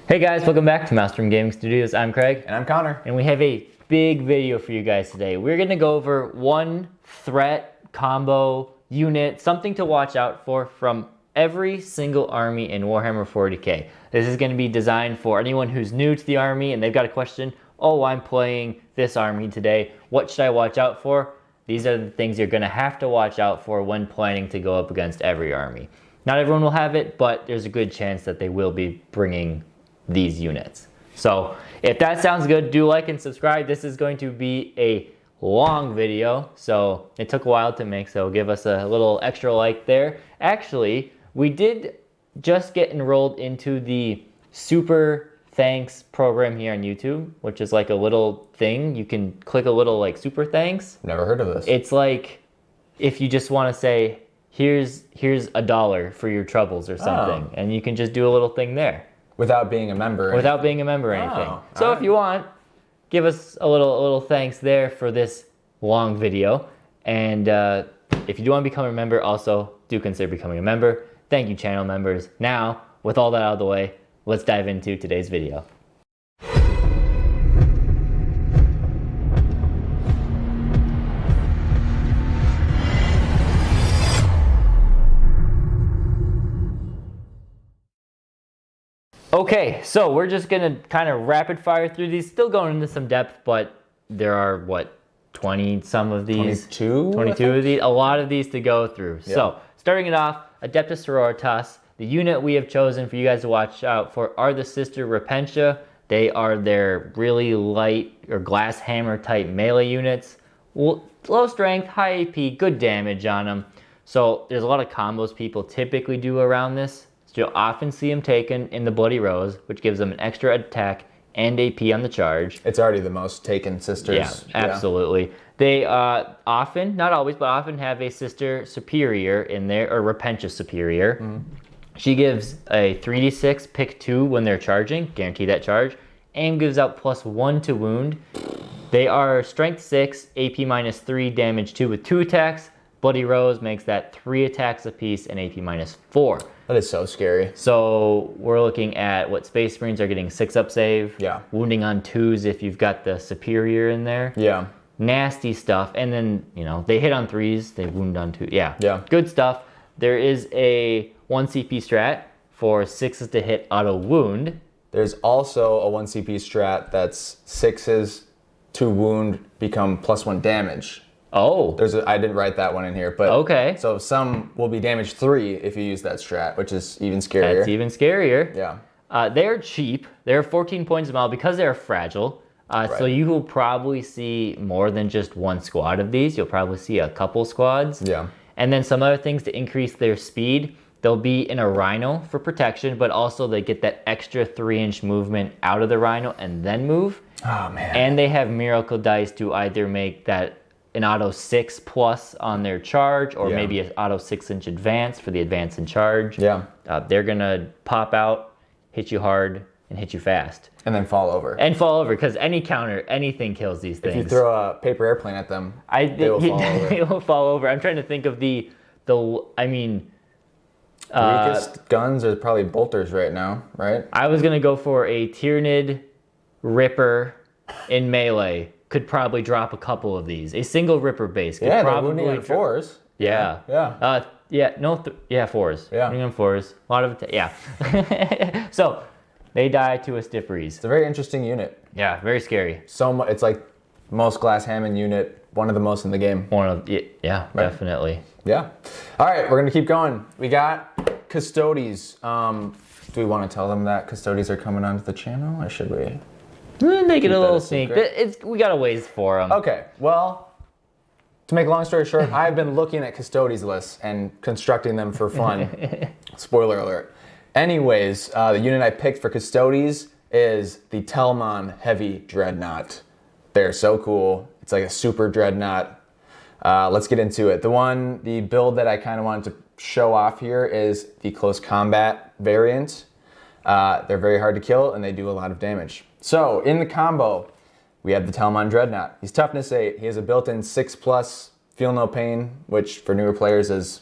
Hey guys, welcome back to Maelstrom Gaming Studios. I'm Craig. And I'm Connor. And we have a big video for you guys today. We're going to go over one threat, combo, unit, something to watch out for from every single army in Warhammer 40k. This is going to be designed for anyone who's new to the army and they've got a question, oh, I'm playing this army today. What should I watch out for? These are the things you're going to have to watch out for when planning to go up against every army. Not everyone will have it, but there's a good chance that they will be bringing these units. So if that sounds good, do like and subscribe. This is going to be a long video, so it took a while to make, so give us a little extra like there. Actually, we did just get enrolled into the Super Thanks program here on YouTube, which is like a little thing. You can click a little like super thanks. Never heard of this. It's like if you just want to say, here's $1 for your troubles or something, and you can just do a little thing there. Without being a member or anything. So if you want, give us a little thanks there for this long video. And if you do want to become a member, also do consider becoming a member. Thank you, channel members. Now, with all that out of the way, let's dive into today's video. Okay, so we're just gonna kind of rapid fire through these, still going into some depth, but there are, what, 20 some of these? 22 of these, a lot of these to go through. Yeah. So, starting it off, Adeptus Sororitas, the unit we have chosen for you guys to watch out for are the Sister Repentia. They are their really light or glass hammer type melee units. Low strength, high AP, good damage on them. So, there's a lot of combos people typically do around this. So you'll often see them taken in the Bloody Rose, which gives them an extra attack and AP on the charge. It's already the most taken sisters. Yeah, absolutely. Yeah. They often, not always, but often have a Sister Superior in there, or Repentia Superior. Mm-hmm. She gives a 3d6, pick 2 when they're charging, guarantee that charge, and gives out +1 to wound. They are strength 6, AP -3, damage 2 with 2 attacks. Bloody Rose makes that 3 attacks apiece and AP -4. That is so scary. So we're looking at what Space Marines are getting 6-up save. Yeah. Wounding on 2s if you've got the Superior in there. Yeah. Nasty stuff. And then, you know, they hit on 3s, they wound on 2. Yeah. Yeah. Good stuff. There is a 1 CP strat for 6s to hit auto wound. There's also a 1 CP strat that's 6s to wound become +1 damage. Oh. I didn't write that one in here, but okay. So some will be damage 3 if you use that strat, which is even scarier. That's even scarier. Yeah. They're cheap. They're 14 points a mile because they're fragile. Right. So you will probably see more than just one squad of these. You'll probably see a couple squads. Yeah. And then some other things to increase their speed. They'll be in a Rhino for protection, but also they get that extra 3-inch movement out of the Rhino and then move. Oh, man. And they have Miracle Dice to either make that an auto 6+ on their charge, or maybe an auto 6-inch advance for the advance and charge. Yeah. They're gonna pop out, hit you hard, and hit you fast. And then fall over. And fall over, because any counter, anything kills these things. If you throw a paper airplane at them, they will fall over. They will fall over. I'm trying to think of the weakest guns are probably bolters right now, right? I was gonna go for a Tyranid Ripper in melee. Could probably drop a couple of these. A single Ripper base could probably wounding on 4s. Yeah. Yeah. 4s. Yeah. Wounding on 4s. A lot of yeah. So they die to a Stiffreeze. It's a very interesting unit. Yeah, very scary. So it's like most glass Hammond unit, one of the most in the game. Yeah, right. Definitely. Yeah. All right, we're gonna keep going. We got Custodes. Do we want to tell them that Custodes are coming onto the channel, or should we? Make it a little sneak. We got a ways for them. Okay, well, to make a long story short, I've been looking at Custodes lists and constructing them for fun. Spoiler alert. Anyways, the unit I picked for Custodes is the Telmon Heavy Dreadnought. They're so cool. It's like a super dreadnought. Let's get into it. The build that I kind of wanted to show off here is the close combat variant. They're very hard to kill and they do a lot of damage. So in the combo, we have the Telmon Dreadnought. He's toughness 8. He has a built-in 6+, feel no pain, which for newer players is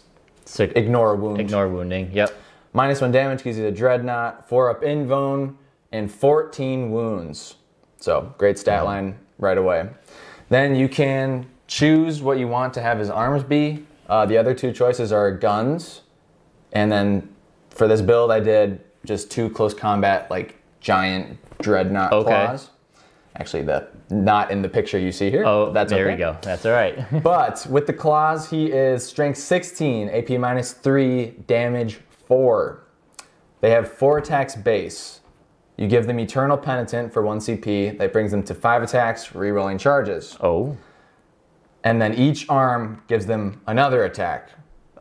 ignore wound. Ignore wounding, yep. -1 damage because he's a Dreadnought. 4-up invuln. and 14 wounds. So great stat line right away. Then you can choose what you want to have his arms be. The other two choices are guns. And then for this build, I did just 2 close combat, like giant dreadnought claws. Actually, not in the picture you see here. Oh, that's there okay. we go. That's all right. But with the claws, he is strength 16, AP -3, damage 4. They have 4 attacks base. You give them Eternal Penitent for 1 CP. That brings them to 5 attacks, rerolling charges. Oh. And then each arm gives them another attack.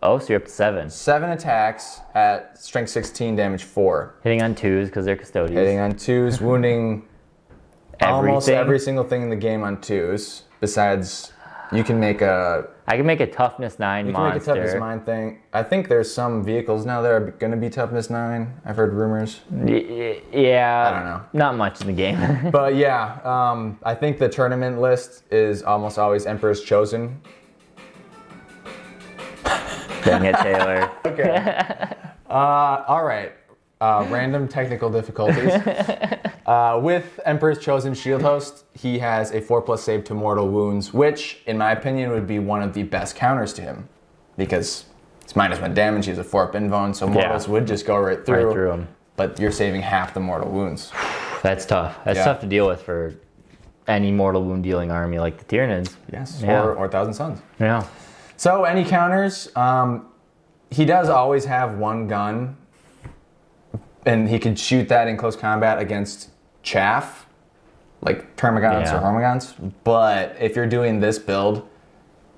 Oh, so you're up to 7. 7 attacks at strength 16, damage 4. Hitting on 2s because they're Custodes. Hitting on 2s, wounding almost Everything. every single thing in the game on 2s. Besides, you can make a... I can make a toughness 9 You can monster. make a toughness 9 thing. I think there's some vehicles now that are going to be toughness 9. I've heard rumors. Yeah. I don't know. Not much in the game. But yeah, I think the tournament list is almost always Emperor's Chosen. Dang it, Taylor. Okay. All right. Random technical difficulties. With Emperor's Chosen Shield Host, he has a 4+ save to mortal wounds, which, in my opinion, would be one of the best counters to him. Because it's -1 damage, he's a 4-up invuln, so mortals would just go right through. Right through him. But you're saving half the mortal wounds. That's tough. That's tough to deal with for any mortal wound dealing army like the Tyranids. Yes, Yeah. or Thousand Suns. Yeah. So any counters, he does always have 1 gun, and he can shoot that in close combat against chaff, like Termagants or Hormagants. But if you're doing this build,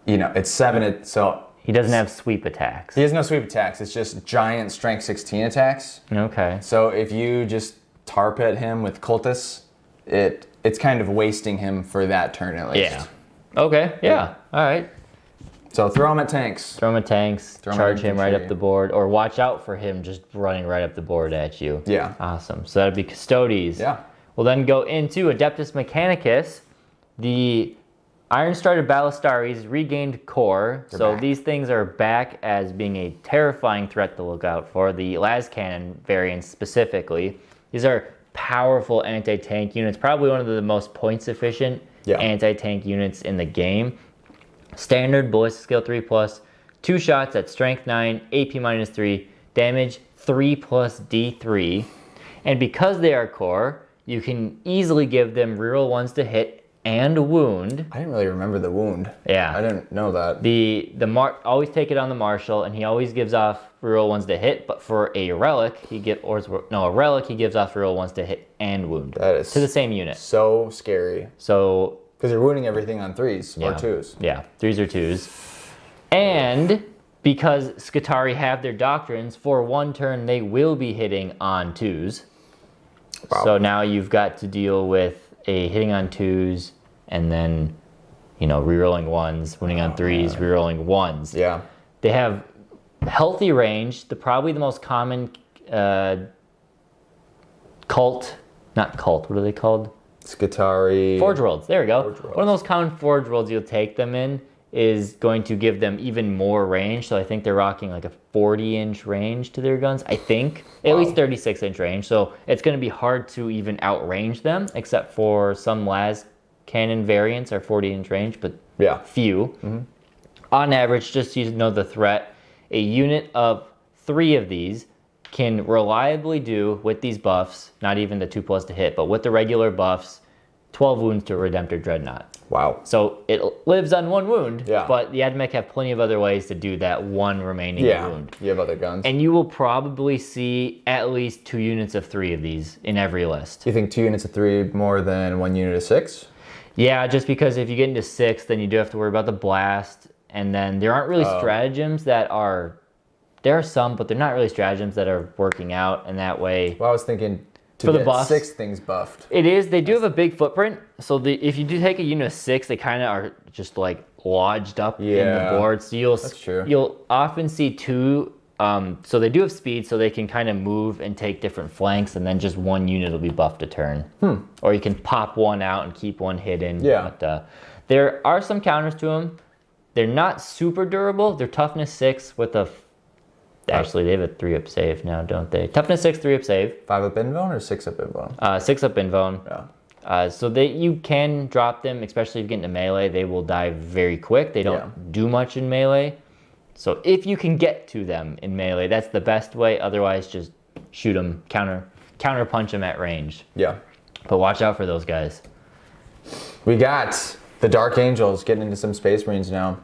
it's 7, so... He doesn't have sweep attacks. He has no sweep attacks, it's just giant strength 16 attacks. Okay. So if you just tar pit him with Cultists, it's kind of wasting him for that turn at least. Yeah. Okay, yeah. All right. So throw him at tanks. Throw him at tanks, Throw him charge at him right infantry. up the board, or watch out for him just running right up the board at you. Yeah. Awesome. So that'd be Custodes. Yeah. We'll then go into Adeptus Mechanicus. The Iron-Started Ballistaries regained core. So back. these things are back as being a terrifying threat to look out for. The las cannon variants specifically. These are powerful anti-tank units. Probably one of the most points efficient anti-tank units in the game. Standard ballistic skill 3+, 2 shots at strength 9, AP -3, damage 3+ D3. And because they are core, you can easily give them reroll 1s to hit and wound. I didn't really remember the wound. Yeah. I didn't know that. Always take it on the Marshal, and he always gives off reroll 1s to hit, but for a relic, he gives off reroll 1s to hit and wound. That is to the same unit. so scary. So Because you're wounding everything on 3s or 2s. Yeah, 3s or 2s. And because Skitarii have their doctrines, for 1 turn they will be hitting on 2s. Wow. So now you've got to deal with a hitting on 2s and then, rerolling 1s, wounding on 3s, rerolling 1s. Yeah. They have healthy range. Probably the most common what are they called? Skitarii. Forge Worlds, there we go. Forge Worlds. One of those common Forge Worlds you'll take them in is going to give them even more range. So I think they're rocking like a 40-inch range to their guns. I think. At least 36-inch range. So it's going to be hard to even outrange them, except for some las cannon variants are 40-inch range, but few. Mm-hmm. On average, just so you know the threat, a unit of 3 of these can reliably do, with these buffs, not even the 2+ to hit, but with the regular buffs, 12 wounds to a Redemptor Dreadnought. Wow. So it lives on 1 wound, Yeah. but the Admech have plenty of other ways to do that 1 remaining wound. You have other guns. And you will probably see at least 2 units of 3 of these in every list. Do you think 2 units of 3 more than 1 unit of 6? Yeah, just because if you get into 6, then you do have to worry about the blast, and then there aren't really stratagems that are... There are some, but they're not really stratagems that are working out, and that way... Well, I was thinking to For the get buffs. 6 things buffed. It is. They do have a big footprint, so if you do take a unit of 6, they kind of are just like lodged up in the board. So That's true. You'll often see 2. So they do have speed, so they can kind of move and take different flanks, and then just 1 unit will be buffed a turn. Or you can pop 1 out and keep 1 hidden. Yeah. But there are some counters to them. They're not super durable. They're toughness 6 with a Actually, they have a 3-up save now, don't they? Toughness 6, 3-up save. 5-up invuln or 6-up invuln? 6-up invuln. Yeah. So you can drop them, especially if you get into melee. They will die very quick. They don't do much in melee. So if you can get to them in melee, that's the best way. Otherwise, just shoot them, counter punch them at range. Yeah. But watch out for those guys. We got the Dark Angels getting into some Space Marines now.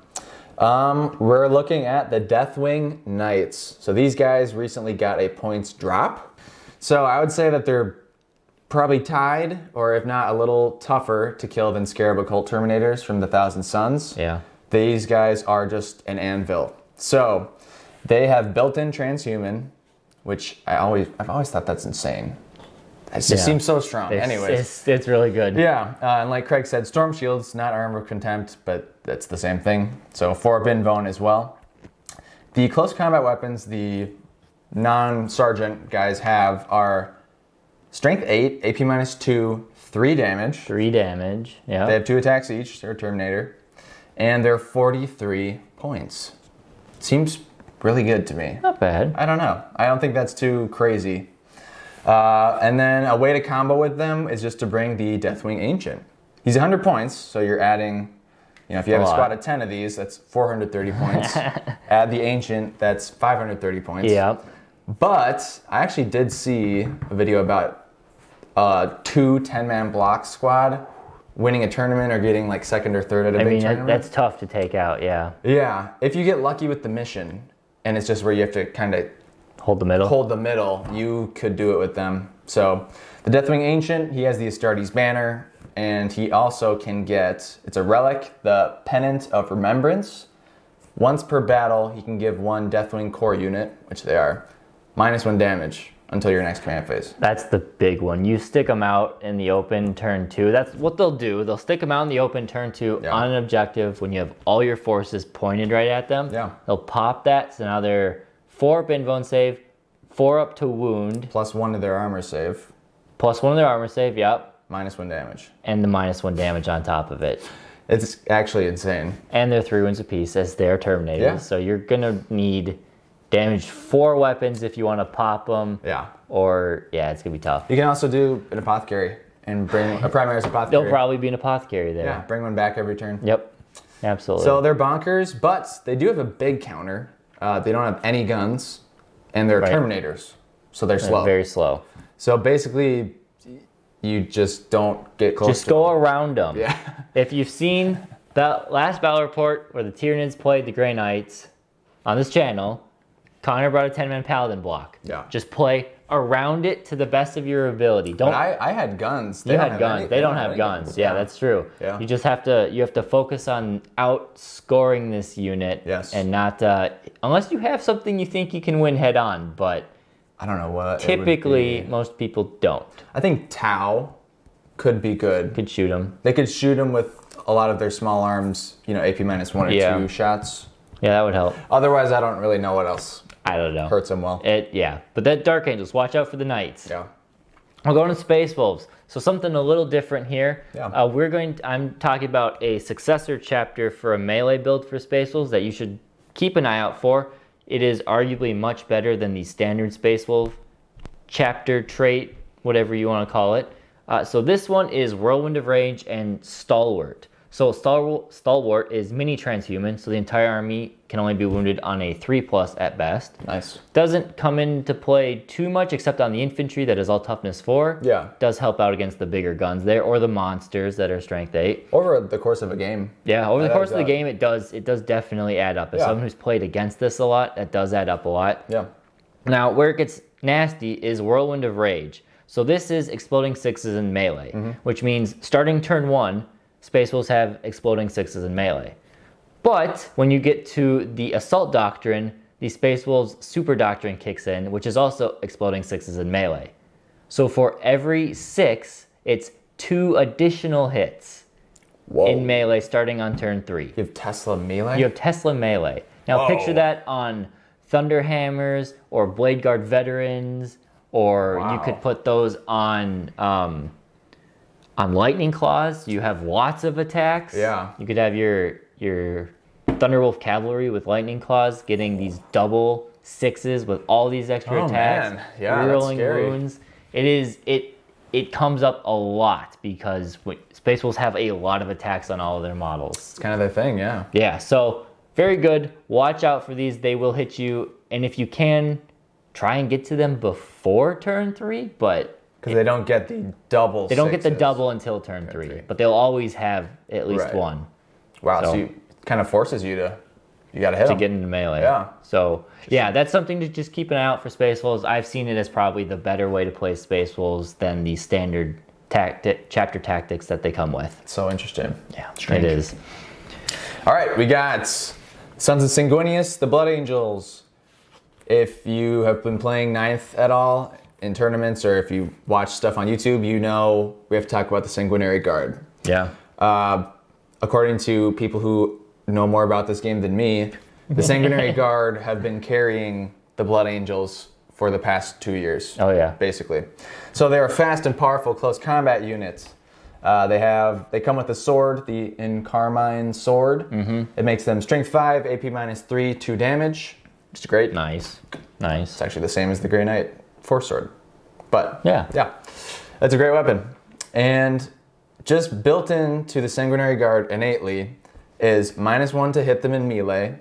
We're looking at the Deathwing Knights. So these guys recently got a points drop. So I would say that they're probably tied, or if not a little tougher to kill than Scarab Occult Terminators from the Thousand Suns. Yeah. These guys are just an anvil. So they have built-in transhuman, which I've always thought that's insane. It just seems so strong. Anyways, it's really good. Yeah, and like Craig said, Storm Shield's not Armor of Contempt, but that's the same thing. So 4-up invuln as well. The close combat weapons the non-sergeant guys have are Strength 8, AP -2, 3 damage. 3 damage, yeah. They have 2 attacks each, they're a Terminator. And they're 43 points. Seems really good to me. Not bad. I don't know. I don't think that's too crazy. And then a way to combo with them is just to bring the Deathwing Ancient. He's 100 points, so you're adding, if you have a squad of 10 of these, that's 430 points. Add the Ancient, that's 530 points. Yeah. But I actually did see a video about 2 10-man block squad winning a tournament or getting like second or third at a big tournament. That's tough to take out, yeah. Yeah, if you get lucky with the mission, and it's just where you have to kind of hold the middle, you could do it with them. So the Deathwing Ancient, he has the Astartes banner, and he also can get, it's a relic, the Pennant of Remembrance. Once per battle, he can give 1 Deathwing core unit, which they are, -1 damage until your next command phase. That's the big one. You stick them out in the open turn 2. That's what they'll do. They'll stick them out in the open turn 2 on an objective when you have all your forces pointed right at them. Yeah. They'll pop that, so now they're 4-up invuln save, 4-up to wound. +1 to their armor save. +1 to their armor save, yep. -1 damage. And the -1 damage on top of it. It's actually insane. And they're 3 wounds apiece as they're Terminators. Yeah. So you're gonna need damage 4 weapons if you want to pop them. Yeah. Or, it's gonna be tough. You can also do an Apothecary and bring a Primaris Apothecary. There'll probably be an Apothecary there. Yeah, bring one back every turn. Yep, absolutely. So they're bonkers, but they do have a big counter. They don't have any guns, and they're Terminators, so they're slow. Very slow. So basically, you just don't get close Just go around them. Yeah. If you've seen the last battle report where the Tyranids played the Grey Knights on this channel, Connor brought a 10-man Paladin block. Yeah. Just play around it to the best of your ability. Don't. But I had guns. You had guns. They don't have guns. Yeah, that's true. Yeah. You just have to focus on outscoring this unit. Yes. And not unless you have something you think you can win head on, but I don't know what. typically most people don't. I think Tau could be good. Could shoot them. They could shoot them with a lot of their small arms, AP -1 or 2 shots. Yeah, that would help. Otherwise, I don't really know what else I don't know. hurts them well. But that Dark Angels, watch out for the Knights. Yeah. We're going to Space Wolves. So something a little different here. Yeah. I'm talking about a successor chapter for a melee build for Space Wolves that you should keep an eye out for. It is arguably much better than the standard Space Wolf chapter trait, whatever you want to call it. So this one is Whirlwind of Rage and Stalwart. So Stalwart is mini transhuman, so the entire army can only be wounded on a 3+ at best. Nice. Doesn't come into play too much except on the infantry that is all toughness 4. Yeah. Does help out against the bigger guns there, or the monsters that are strength 8. Over the course of a game. Yeah, over the course of the game, it does definitely add up. As someone who's played against this a lot, that does add up a lot. Yeah. Now, where it gets nasty is Whirlwind of Rage. So this is exploding 6s in melee, which means starting turn 1, Space Wolves have exploding 6s in melee. But when you get to the Assault Doctrine, the Space Wolves Super Doctrine kicks in, which is also exploding 6s in melee. So for every 6, it's 2 additional hits in melee starting on turn 3. You have Tesla melee? You have Tesla melee. Now picture that on Thunderhammers or Blade Guard Veterans, or you could put those on Lightning Claws. You have lots of attacks. Yeah. You could have your Thunderwolf Cavalry with Lightning Claws getting these double 6s with all these extra attacks, man. Yeah, that's rerolling scary. wounds. It comes up a lot because Space Wolves have a lot of attacks on all of their models. It's kind of their thing, yeah. Yeah, so very good. Watch out for these. They will hit you. And if you can, try and get to them before turn 3, but... Because they don't get the double They don't get the sixes. double until turn 3, but they'll always have at least Right. one. Wow, so So- it kind of forces you to, you got to hit To them. get into melee. Yeah. So, yeah, that's something to just keep an eye out for Space Wolves. I've seen it as probably the better way to play Space Wolves than the standard chapter tactics that they come with. So interesting. Yeah, Strange. it is. All right, we got Sons of Sanguinius, the Blood Angels. If you have been playing 9th at all in tournaments, or if you watch stuff on YouTube, you know we have to talk about the Sanguinary Guard. Yeah. According to people who know more about this game than me, the Sanguinary Guard have been carrying the Blood Angels for the past 2 years. Oh, yeah. Basically. So they're a fast and powerful close combat unit. They come with a sword, the Carmine sword. It makes them strength 5, AP -3, 2 damage. Which is great. Nice. It's actually the same as the Grey Knight Force Sword. But Yeah. that's a great weapon. And just built into the Sanguinary Guard innately is -1 to hit them in melee.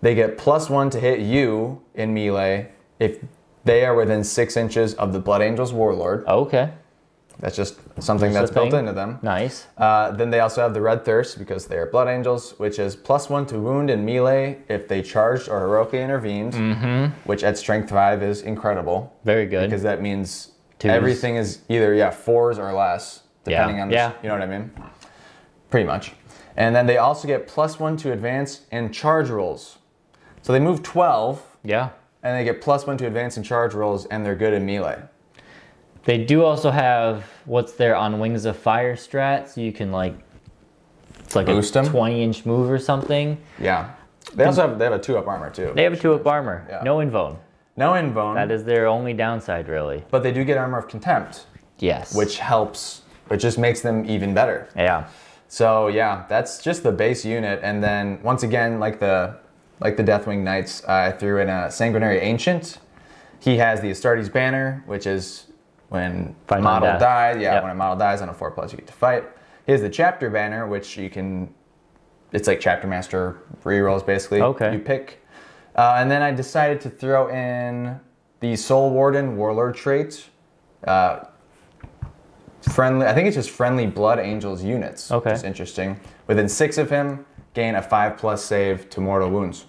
They get +1 to hit you in melee if they are within 6 inches of the Blood Angel's Warlord. Okay. That's just something Just that's a built thing. into them. Nice. Then they also have the Red Thirst because they are Blood Angels, which is +1 to wound in melee if they charged or heroically intervened, which at strength 5 is incredible. Very good. Because that means Twos. everything is either 4s or less, depending on the, Yeah. you know what I mean? Pretty much. And then they also get +1 to advance and charge rolls. So they move 12, Yeah. and they get +1 to advance and charge rolls, and they're good in melee. They do also have what's their on Wings of Fire strat, so you can it's like Boost a 'em? 20-inch move or something. Yeah. They also have a 2-up armor too. They have a 2-up armor. Yeah. No invone. No invone, That is their only downside, really. but they do get armor of contempt, Yes. which helps. It just makes them even better. Yeah. So yeah, that's just the base unit, and then once again, like the Deathwing Knights, I threw in a Sanguinary Ancient. He has the Astartes banner, which is when a Fight on model death. dies. Yeah, Yep. when a model dies on a 4+, you get to fight. He has the Chapter banner, which you can. It's like Chapter Master rerolls basically. Okay. You pick, and then I decided to throw in the Soul Warden Warlord trait. Friendly, I think it's just friendly Blood Angels units. Okay. It's interesting. Within 6 of him, gain a 5+ save to mortal wounds.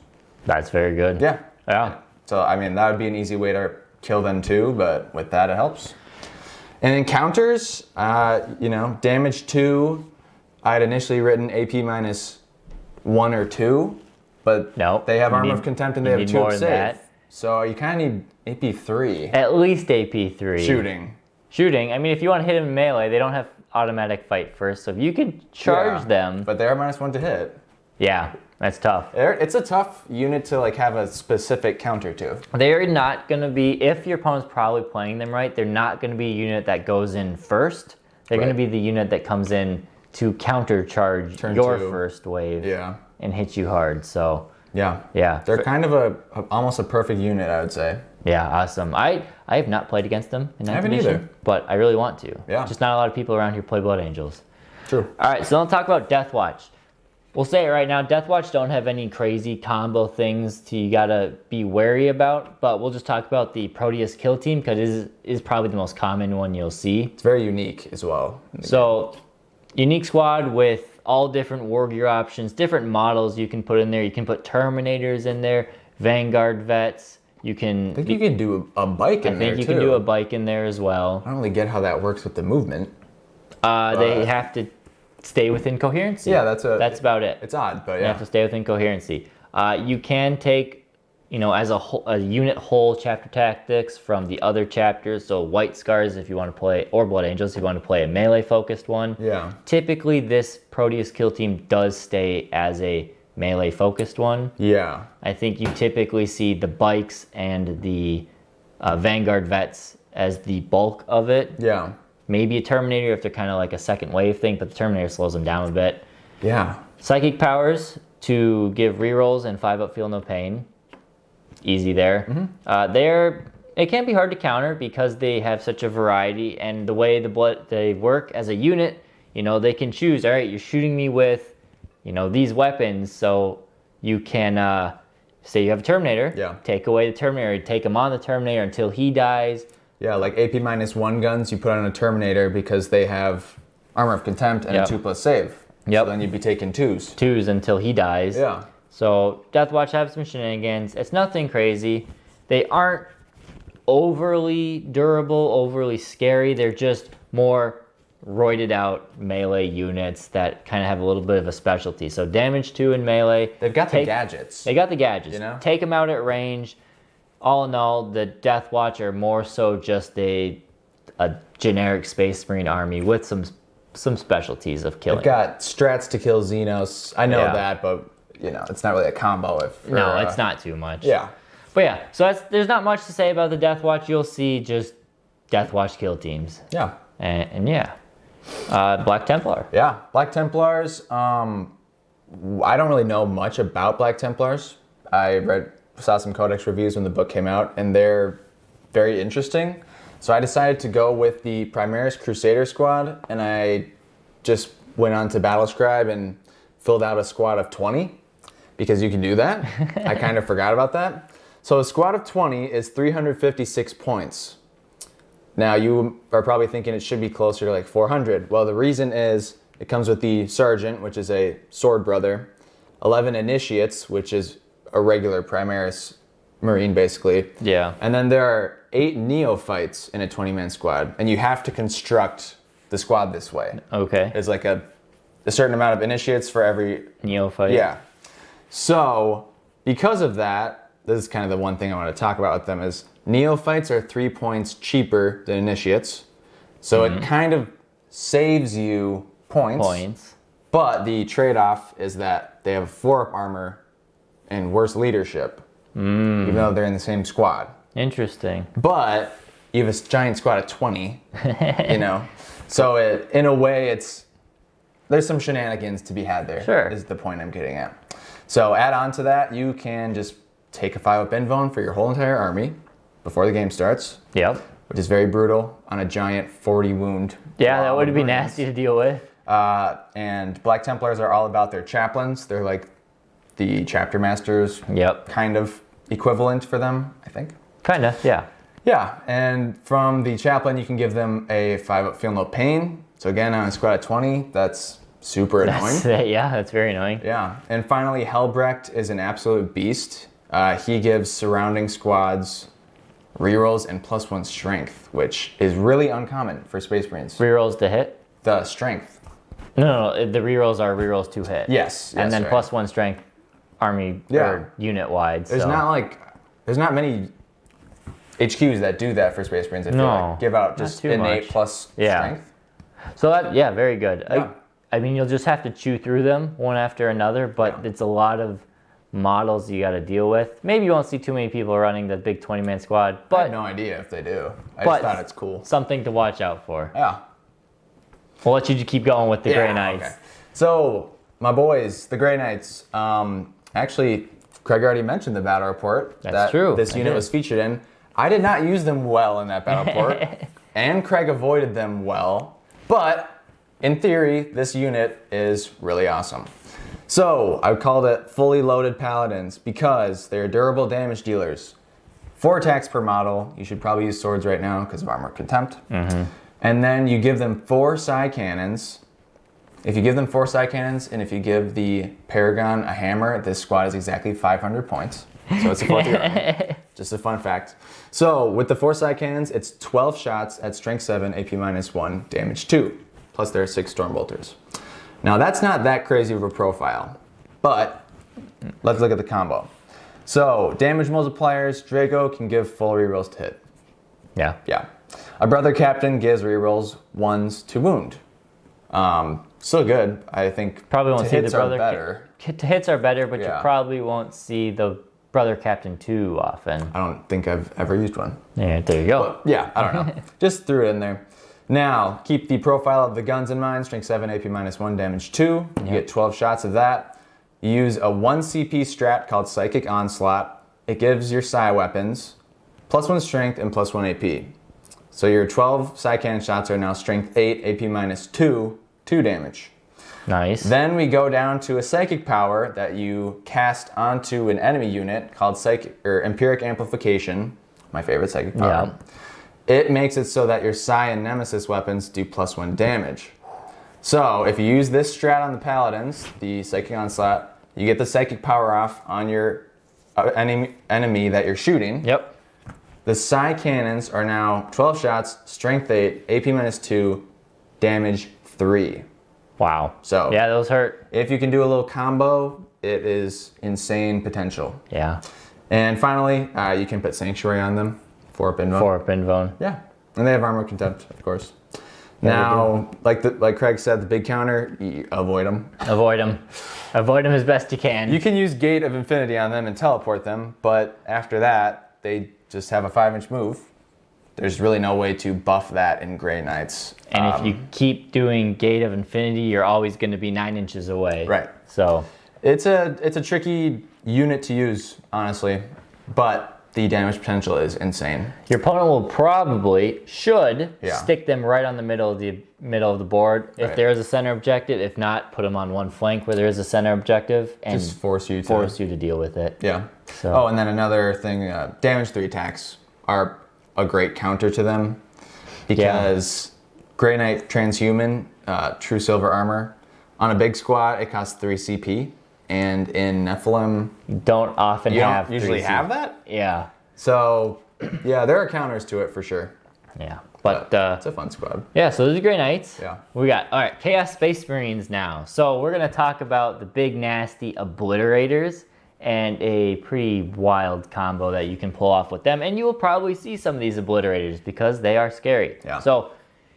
That's very good. Yeah. Yeah. So, I mean, that would be an easy way to kill them too, but with that, it helps. And in counters, damage 2, I had initially written AP -1 or 2, but Nope. they have You Armor need- of Contempt and you they have need 2 more of than save. that. So you kind of need AP 3. At least AP3. Shooting. Shooting. I mean, if you want to hit them in melee, they don't have automatic fight first, so if you can charge Yeah, them. But they are -1 to hit. Yeah, that's tough. It's a tough unit to have a specific counter to. They're not going to be, if your opponent's probably playing them right, they're not going to be a unit that goes in first. They're going to be the unit that comes in to countercharge Turn your 2. first wave Yeah. and hit you hard. So, Yeah. yeah. They're kind of almost a perfect unit, I would say. Yeah, awesome. I have not played against them in 9th haven't edition, either. but I really want to. Yeah. Just not a lot of people around here play Blood Angels. True. All right, so let's talk about Deathwatch. We'll say it right now, Deathwatch don't have any crazy combo things you gotta be wary about, but we'll just talk about the Proteus kill team because it is probably the most common one you'll see. It's very unique as well. So, unique squad with all different war gear options, different models you can put in there. You can put Terminators in there, Vanguard vets. You can. I think you can do a bike in there, I think you too. can do a bike in there as well. I don't really get how that works with the movement. They have to stay within coherency. Yeah, that's about it. It's odd, but You have yeah. to stay within coherency. You can take, as a unit whole chapter tactics from the other chapters. So White Scars if you want to play, or Blood Angels if you want to play a melee focused one. Yeah. Typically, this Proteus kill team does stay as a melee focused one. Yeah. I think you typically see the bikes and the Vanguard vets as the bulk of it. Yeah. Maybe a Terminator if they're kind of like a second wave thing, but the Terminator slows them down a bit. Yeah. Psychic powers to give rerolls and 5-up feel no pain. easy there. It can be hard to counter because they have such a variety, and the way they work as a unit, you know, they can choose, all right, you're shooting me with, you know, these weapons, so you can, say you have a Terminator, take away the Terminator, take him on the Terminator until he dies. Yeah, like AP-1 guns you put on a Terminator because they have Armor of Contempt and a 2+ save. So then you'd be taking 2s. 2s until he dies. Yeah. So Deathwatch have some shenanigans. It's nothing crazy. They aren't overly durable, overly scary. They're just more roided out melee units that kind of have a little bit of a specialty. So damage 2 in melee. They've got the gadgets. They got the gadgets. You know? Take them out at range. All in all, the Deathwatch are more so just a generic Space Marine army with some specialties of killing. They've got strats to kill Xenos. I know that, but you know, it's not really a combo. It's not too much. Yeah. But yeah, so there's not much to say about the Deathwatch. You'll see just Deathwatch kill teams. Yeah. And yeah. Black Templar. Yeah, Black Templars. I don't really know much about Black Templars. I saw some Codex reviews when the book came out, and they're very interesting. So I decided to go with the Primaris Crusader squad, and I just went on to Battlescribe and filled out a squad of 20, because you can do that. I kind of forgot about that. So a squad of 20 is 356 points. Now you are probably thinking it should be closer to like 400. Well, the reason is it comes with the Sergeant, which is a sword brother, 11 Initiates, which is a regular Primaris Marine basically. Yeah. And then there are 8 Neophytes in a 20-man squad, and you have to construct the squad this way. Okay. There's like a certain amount of Initiates for every Neophyte. Yeah. So because of that, this is kind of the one thing I want to talk about with them is Neophytes are 3 points cheaper than Initiates. So it kind of saves you points. But the trade-off is that they have 4-up armor and worse leadership, even though they're in the same squad. Interesting. But you have a giant squad of 20, you know? So in a way, there's some shenanigans to be had there. Sure. Is the point I'm getting at. So add on to that, you can just take a 5-up invuln for your whole entire army before the game starts. Yep. Which is very brutal on a giant 40 wound. Yeah, that would be nasty to deal with. And Black Templars are all about their chaplains. They're like the chapter masters. Yep. Kind of equivalent for them, I think. Kind of, yeah. Yeah, and from the chaplain, you can give them a 5-up Feel No Pain. So again, on a squad of 20, that's super annoying. Yeah, that's very annoying. Yeah, and finally, Helbrecht is an absolute beast. He gives surrounding squads rerolls and +1 strength, which is really uncommon for Space Marines. Rerolls to hit? The strength. No, the rerolls are rerolls to hit. Yes. And then right. +1 strength army or unit wide. There's not many HQs that do that for Space Marines. I feel like give out just innate plus strength. So that very good. Yeah. I mean, you'll just have to chew through them one after another, but it's a lot of models you got to deal with. Maybe you won't see too many people running the big 20-man squad, but I have no idea if they do. I just thought it's cool. Something to watch out for. Yeah. We'll let you keep going with the Grey Knights. Okay. So my boys, the Grey Knights. Actually, Craig already mentioned the battle report that this unit was featured in. I did not use them well in that battle report, and Craig avoided them well. But in theory, this unit is really awesome. So I called it fully loaded paladins because they're durable damage dealers. 4 attacks per model. You should probably use swords right now because of armor contempt. And then you give them 4 psi cannons. If you give them 4 psi cannons, and if you give the Paragon a hammer, this squad is exactly 500 points. So it's a 4th army. Just a fun fact. So with the 4 psi cannons, it's 12 shots at strength 7, AP -1, damage 2. Plus there are 6 stormbolters. Now that's not that crazy of a profile, but let's look at the combo. So damage multipliers, Draco can give full rerolls to hit. Yeah. A brother captain gives rerolls 1s to wound. Still good. I think probably won't see the brother better. Hits are better, but you probably won't see the brother captain too often. I don't think I've ever used one. Yeah, there you go. But, yeah, I don't know. Just threw it in there. Now, keep the profile of the guns in mind. Strength 7, AP -1, damage 2. You get 12 shots of that. You use a 1 CP strat called Psychic Onslaught. it gives your psi weapons +1 strength and +1 AP. So your 12 psi cannon shots are now strength 8, AP -2, 2 damage. Nice. Then we go down to a psychic power that you cast onto an enemy unit called Empiric Amplification, my favorite psychic power. Yeah. It makes it so that your psi and nemesis weapons do +1 damage. So if you use this strat on the paladins, the psychic onslaught, you get the psychic power off on your enemy that you're shooting. Yep. The psi cannons are now 12 shots, strength 8, AP -2, damage 3. Wow. So yeah, those hurt. if you can do a little combo, it is insane potential. Yeah. And finally, you can put Sanctuary on them. 4-up invone. 4-up invone. Yeah. And they have Armor Contempt, of course. Now, like Craig said, the big counter, you avoid them. Avoid them. Avoid them as best you can. You can use Gate of Infinity on them and teleport them, but after that, they just have a 5-inch move. There's really no way to buff that in Grey Knights. And if you keep doing Gate of Infinity, you're always going to be 9 inches away. Right. So it's a tricky unit to use, honestly, but the damage potential is insane. your opponent will should Yeah. stick them right on the middle of the board if Right. there is a center objective. If not, put them on one flank where there is a center objective and Just force you to deal with it. Yeah. So. Oh, and then another thing, damage 3 attacks are a great counter to them because Grey Knight Transhuman, True Silver Armor, on a big squad, it costs 3 CP. And in Nephilim, You don't often you have don't usually 3C. have that. Yeah. So, yeah, there are counters to it for sure. Yeah. But It's a fun squad. yeah, so those are Grey Knights. Yeah. We got, all right, Chaos Space Marines now. So we're going to talk about the big, nasty Obliterators and a pretty wild combo that you can pull off with them. And you will probably see some of these Obliterators because they are scary. Yeah. So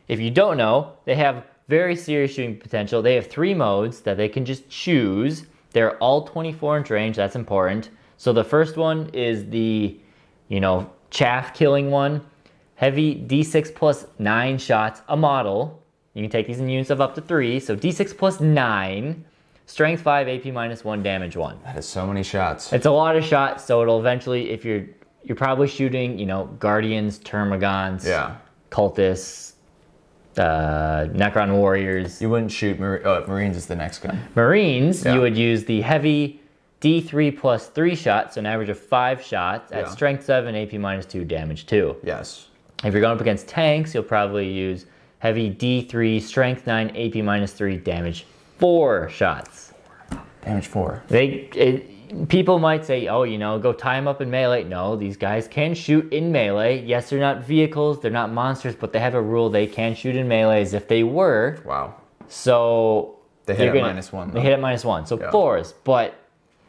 if you don't know, they have very serious shooting potential. They have 3 modes that they can just choose. They're all 24-inch range. That's important. So the first one is the, chaff killing one. Heavy D6 plus 9 shots a model. You can take these in units of up to 3. So D6 plus 9, strength 5, AP -1, damage 1. That is so many shots. It's a lot of shots, so it'll eventually, if you're probably shooting, Guardians, Termagants, Yeah. Cultists, Necron Warriors. You wouldn't shoot Marines is the next gun. Marines, Yeah. you would use the heavy D3 plus 3 shots, so an average of 5 shots at Yeah. strength 7, AP -2, damage 2. Yes. If you're going up against tanks, you'll probably use heavy D3, strength 9, AP -3, damage 4 shots. Damage 4. People might say, oh, go tie them up in melee. No, these guys can shoot in melee. Yes, they're not vehicles, they're not monsters, but they have a rule they can shoot in melee as if they were. Wow. So They hit at -1. They hit at -1. So Yeah. 4s, but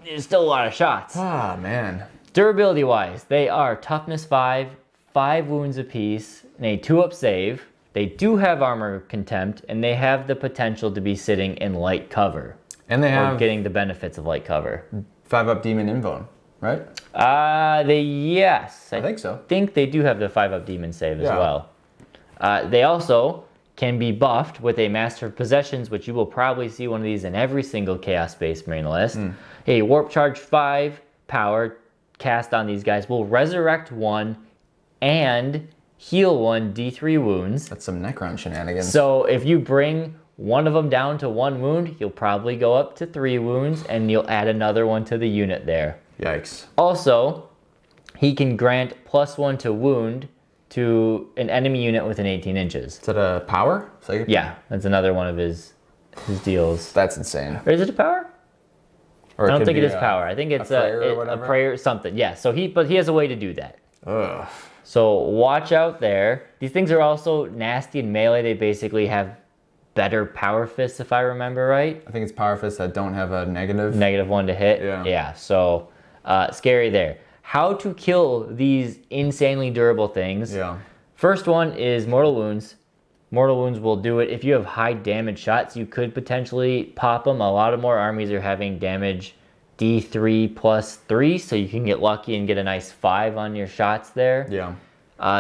there's still a lot of shots. Ah, man. Durability wise, they are toughness 5, 5 wounds apiece, and a 2-up save. They do have armor contempt, and they have the potential to be sitting in light cover. And they Or have getting the benefits of light cover. 5-up Demon Invone, right? Yes. I think so. I think they do have the 5-up demon save as Yeah. well. They also can be buffed with a Master of Possessions, which you will probably see one of these in every single Chaos Space Marine list. A Warp Charge 5 power cast on these guys will resurrect 1 and heal 1 D3 wounds. That's some Necron shenanigans. So if you bring one of them down to 1 wound, you'll probably go up to 3 wounds, and you'll add another one to the unit there. Yikes. Also, he can grant +1 to wound to an enemy unit within 18 inches. Is that a power? Psychic? Yeah, that's another one of his deals. That's insane. Or is it a power? Or I don't could think it be is power. I think it's prayer or a whatever? prayer something. Yeah, but he has a way to do that. Ugh. So watch out there. These things are also nasty in melee. They basically have better power fists, if I remember right. I think it's power fists that don't have a negative. -1 to hit. Yeah. So scary there. How to kill these insanely durable things. Yeah. First one is Mortal Wounds. Mortal Wounds will do it. If you have high damage shots, you could potentially pop them. A lot of more armies are having damage D3 plus 3, so you can get lucky and get a nice 5 on your shots there. Yeah.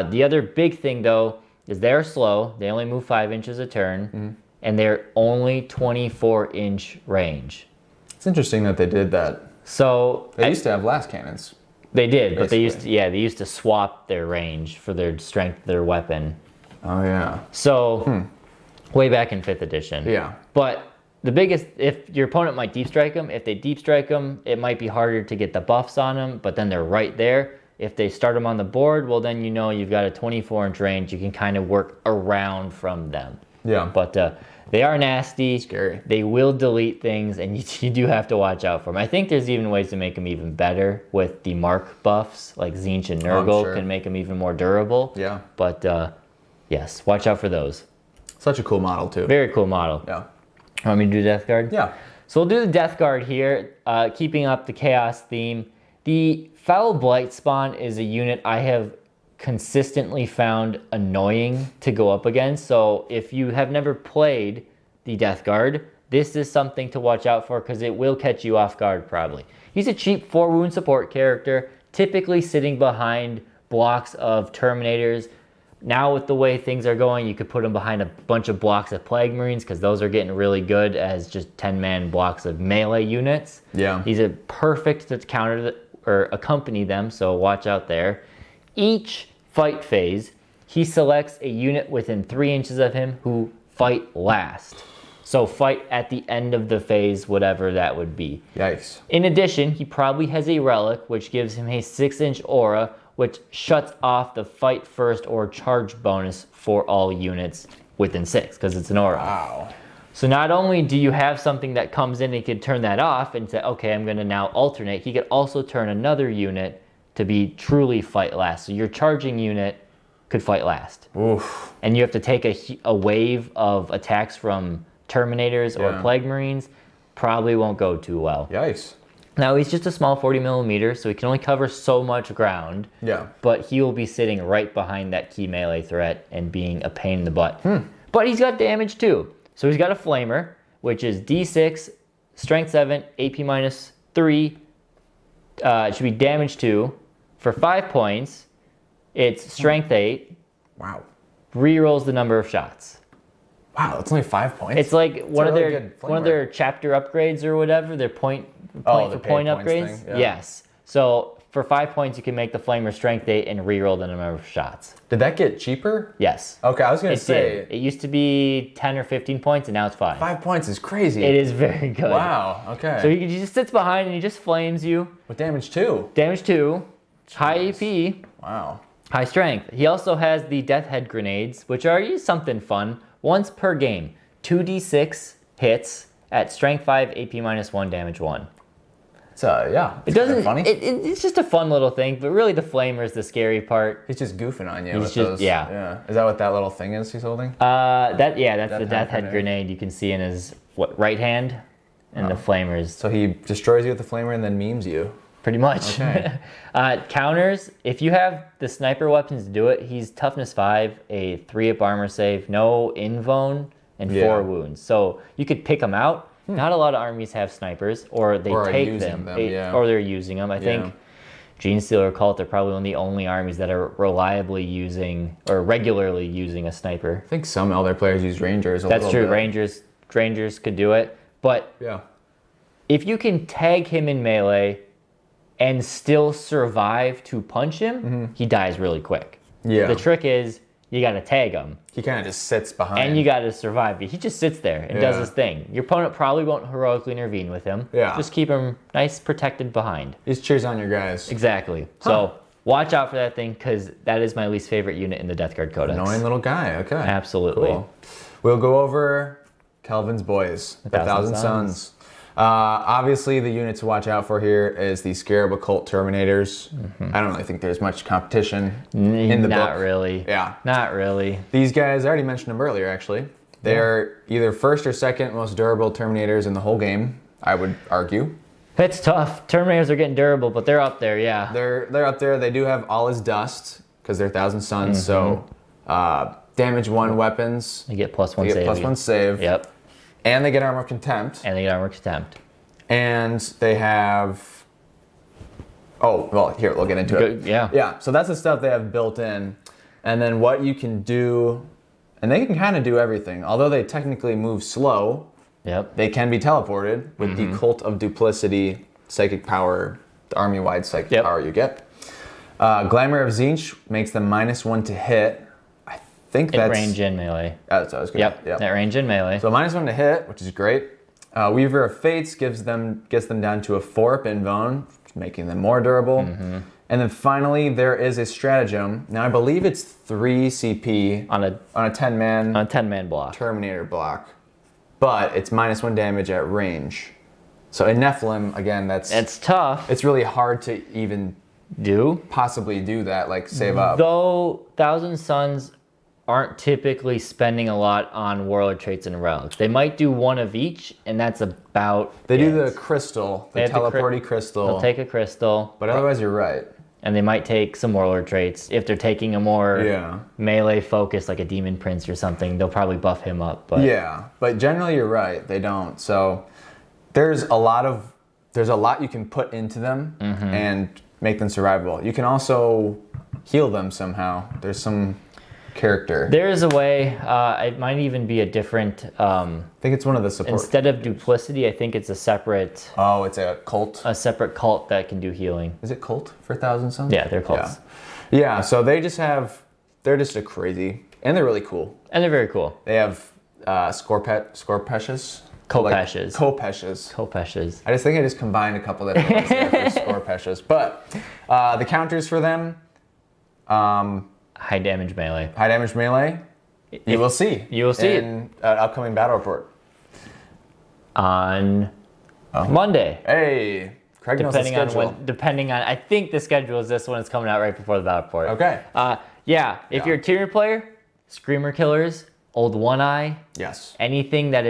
The other big thing, though, is they're slow. They only move 5 inches a turn, and they're only 24-inch range. It's interesting that they did that. So They used to have blast cannons. They did, but basically. they used to swap their range for their strength of their weapon. Oh yeah. So way back in 5th edition. Yeah. But the biggest, if your opponent might deep strike them, if they deep strike them, it might be harder to get the buffs on them, but then they're right there. If they start them on the board, well then you know you've got a 24-inch range. You can kind of work around from them. Yeah. But they are nasty. Scary. They will delete things, and you do have to watch out for them. I think there's even ways to make them even better with the mark buffs, like Tzeentch and Nurgle can make them even more durable. Yeah. But yes, watch out for those. Such a cool model too. Very cool model. Yeah. Want me to do Death Guard? Yeah. So we'll do the Death Guard here, keeping up the Chaos theme. The Foul Blight Spawn is a unit I have consistently found annoying to go up against. So if you have never played the Death Guard, this is something to watch out for because it will catch you off guard probably. He's a cheap 4-wound support character, typically sitting behind blocks of Terminators. Now with the way things are going, you could put him behind a bunch of blocks of Plague Marines because those are getting really good as just 10-man blocks of melee units. Yeah. He's a perfect to counter or accompany them, so watch out there. Each fight phase, he selects a unit within 3 inches of him who fight last. So fight at the end of the phase, whatever that would be. Yikes. In addition, he probably has a relic, which gives him a 6-inch aura, which shuts off the fight first or charge bonus for all units within 6, because it's an aura. Wow. So not only do you have something that comes in, he could turn that off and say, okay, I'm going to now alternate. He could also turn another unit to be truly fight last. So your charging unit could fight last. Oof. And you have to take a wave of attacks from Terminators or Plague Marines. Probably won't go too well. Yikes. Now, he's just a small 40 millimeter, so he can only cover so much ground. Yeah. But he will be sitting right behind that key melee threat and being a pain in the butt. But he's got damage too. So he's got a Flamer, which is D6, Strength 7, AP minus 3. It should be damage 2. For 5 points, it's Strength 8. Wow. Rerolls the number of shots. Wow, that's only 5 points. It's like one really of their chapter upgrades or whatever. Their point the for paid point points upgrades. thing, yeah. Yes. So for 5 points, you can make the Flamer Strength 8 and reroll the number of shots. Did that get cheaper? Yes. Okay, I was gonna It say did. It used to be 10 or 15 points, and now it's 5. 5 points is crazy. It is very good. Wow. Okay. So he just sits behind and he just flames you. with damage too. Damage 2, high AP, Wow. high strength. He also has the Death Head grenades, which are something fun. Once per game, 2d6 hits at strength 5, AP minus 1, damage 1. So yeah, It doesn't. funny. It's just a fun little thing, but really the Flamer is the scary part. He's just goofing on you He's with just- those. yeah. Yeah. Is that what that little thing is he's holding? That's the Death Death Head Head grenade you can see in his right hand, and the Flamer's So he destroys you with the flamer and then memes you. pretty much. Okay. Counters, if you have the sniper weapons to do it, he's toughness 5, a 3-up armor save, no invuln, and 4 wounds. So you could pick them out. Not a lot of armies have snipers, or they Or are take using them, yeah. or they're using them. I think Genestealer Cult are probably one of the only armies that are reliably using or regularly using a sniper. I think some Eldar players use rangers. That's true. Bit. Rangers could do it, but Yeah. if you can tag him in melee and still survive to punch him, he dies really quick. Yeah. The trick is you got to tag him. He kind of just sits behind. And you got to survive. He just sits there and does Yeah. his thing. Your opponent probably won't heroically intervene with him. Yeah. Just keep him nice, protected behind. He just cheers on your guys. Exactly. So watch out for that thing because that is my least favorite unit in the Death Guard Codex. Annoying little guy. Okay. Absolutely. Cool. We'll go over Kelvin's boys, the Thousand Sons. Obviously, the unit to watch out for here is the Scarab Occult Terminators. I don't really think there's much competition in the book. Not really. Yeah. Not really. These guys, I already mentioned them earlier, actually. They're either first or second most durable Terminators in the whole game, I would argue. It's tough. Terminators are getting durable, but they're up there, yeah. They're up there. They do have All Is Dust, because they're Thousand Sons, so damage 1 weapons. They get +1 They save. get +1 save. Yep. And they get Armor of Contempt. And they get armor contempt. And they have... Oh, well, here, we'll get into it. Yeah. Yeah, so that's the stuff they have built in. And then what you can do... And they can kind of do everything. Although they technically move slow, Yep. they can be teleported with the Cult of Duplicity, psychic power, the army-wide psychic power you get. Glamour of Tzeentch makes them -1 to hit. I think It that's range in melee. That's what I was gonna. Yep, that range in melee. So -1 to hit, which is great. Weaver of Fates gets them down to a 4 up invuln, making them more durable. Mm-hmm. And then finally, there is a stratagem. Now I believe it's 3 CP On a 10-man block. Terminator block, but it's -1 damage at range. So in Nephilim, again, It's tough. it's really hard to even possibly do that, like save up. Though Thousand Suns aren't typically spending a lot on warlord traits and relics. They might do one of each, and that's about They it. do the crystal, the teleporty crystal. They'll take a crystal. But otherwise, you're right. And they might take some warlord traits. If they're taking a more melee focus, like a Demon Prince or something, they'll probably buff him up. But but generally you're right. They don't. So there's a lot you can put into them and make them survivable. You can also heal them somehow. There's some character. There is a way. It might even be a different. I think it's one of the support. Instead of duplicity, I think it's a separate. Oh, it's a cult. A separate cult that can do healing. Is it cult for Thousand Suns? Yeah, they're cults. Yeah. So they're just a crazy, and they're really cool. And they're very cool. They have Scorpeshes. Kopeshes. I just combined a couple different ones there for Scorpeshes. But the counters for them. High damage melee. High damage melee. You will see. You will see in an upcoming battle report on Monday. Hey, Craig knows the schedule. Depending on, I think the schedule is this one. It's coming out right before the battle report. Okay. If you're a Tyranid player, Screamer Killers, Old One Eye. Yes. Anything that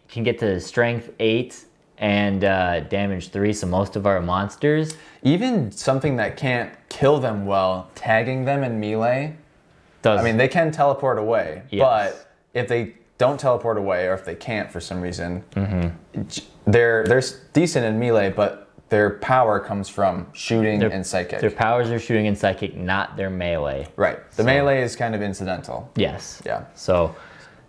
can get to strength 8 and damage 3. So most of our monsters. Even something that can't kill them well, tagging them in melee. They can teleport away, but if they don't teleport away, or if they can't for some reason, they're decent in melee, but their power comes from shooting and psychic. Their powers are shooting and psychic, not their melee. Right. The melee is kind of incidental. Yes. Yeah. So,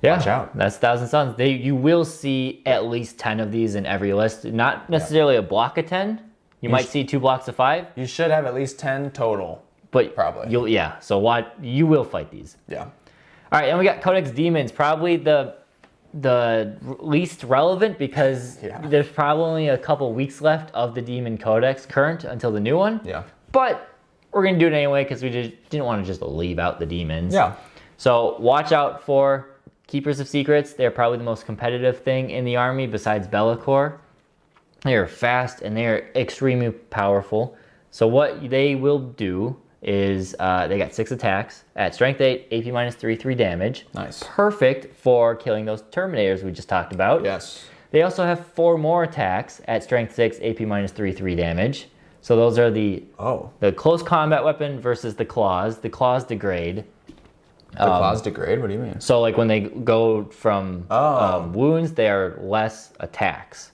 watch out. That's Thousand Suns. You will see at least 10 of these in every list. Not necessarily a block of 10. You might see 2 blocks of 5. You should have at least 10 total. But probably. So you will fight these. Yeah. All right, and we got Codex Deamons, probably the least relevant because there's probably only a couple weeks left of the Demon Codex current until the new one. Yeah. But we're gonna do it anyway because we just didn't want to just leave out the Demons. Yeah. So watch out for Keepers of Secrets. They're probably the most competitive thing in the army besides Be'lakor. They are fast and they are extremely powerful. So what they will do is they got 6 attacks at strength 8, AP -3, 3 damage. Nice. Perfect for killing those Terminators we just talked about. Yes. They also have 4 more attacks at strength 6, AP -3, 3 damage. So those are the close combat weapon versus the claws. The claws degrade. The claws degrade? What do you mean? So like when they go from wounds, they are less attacks.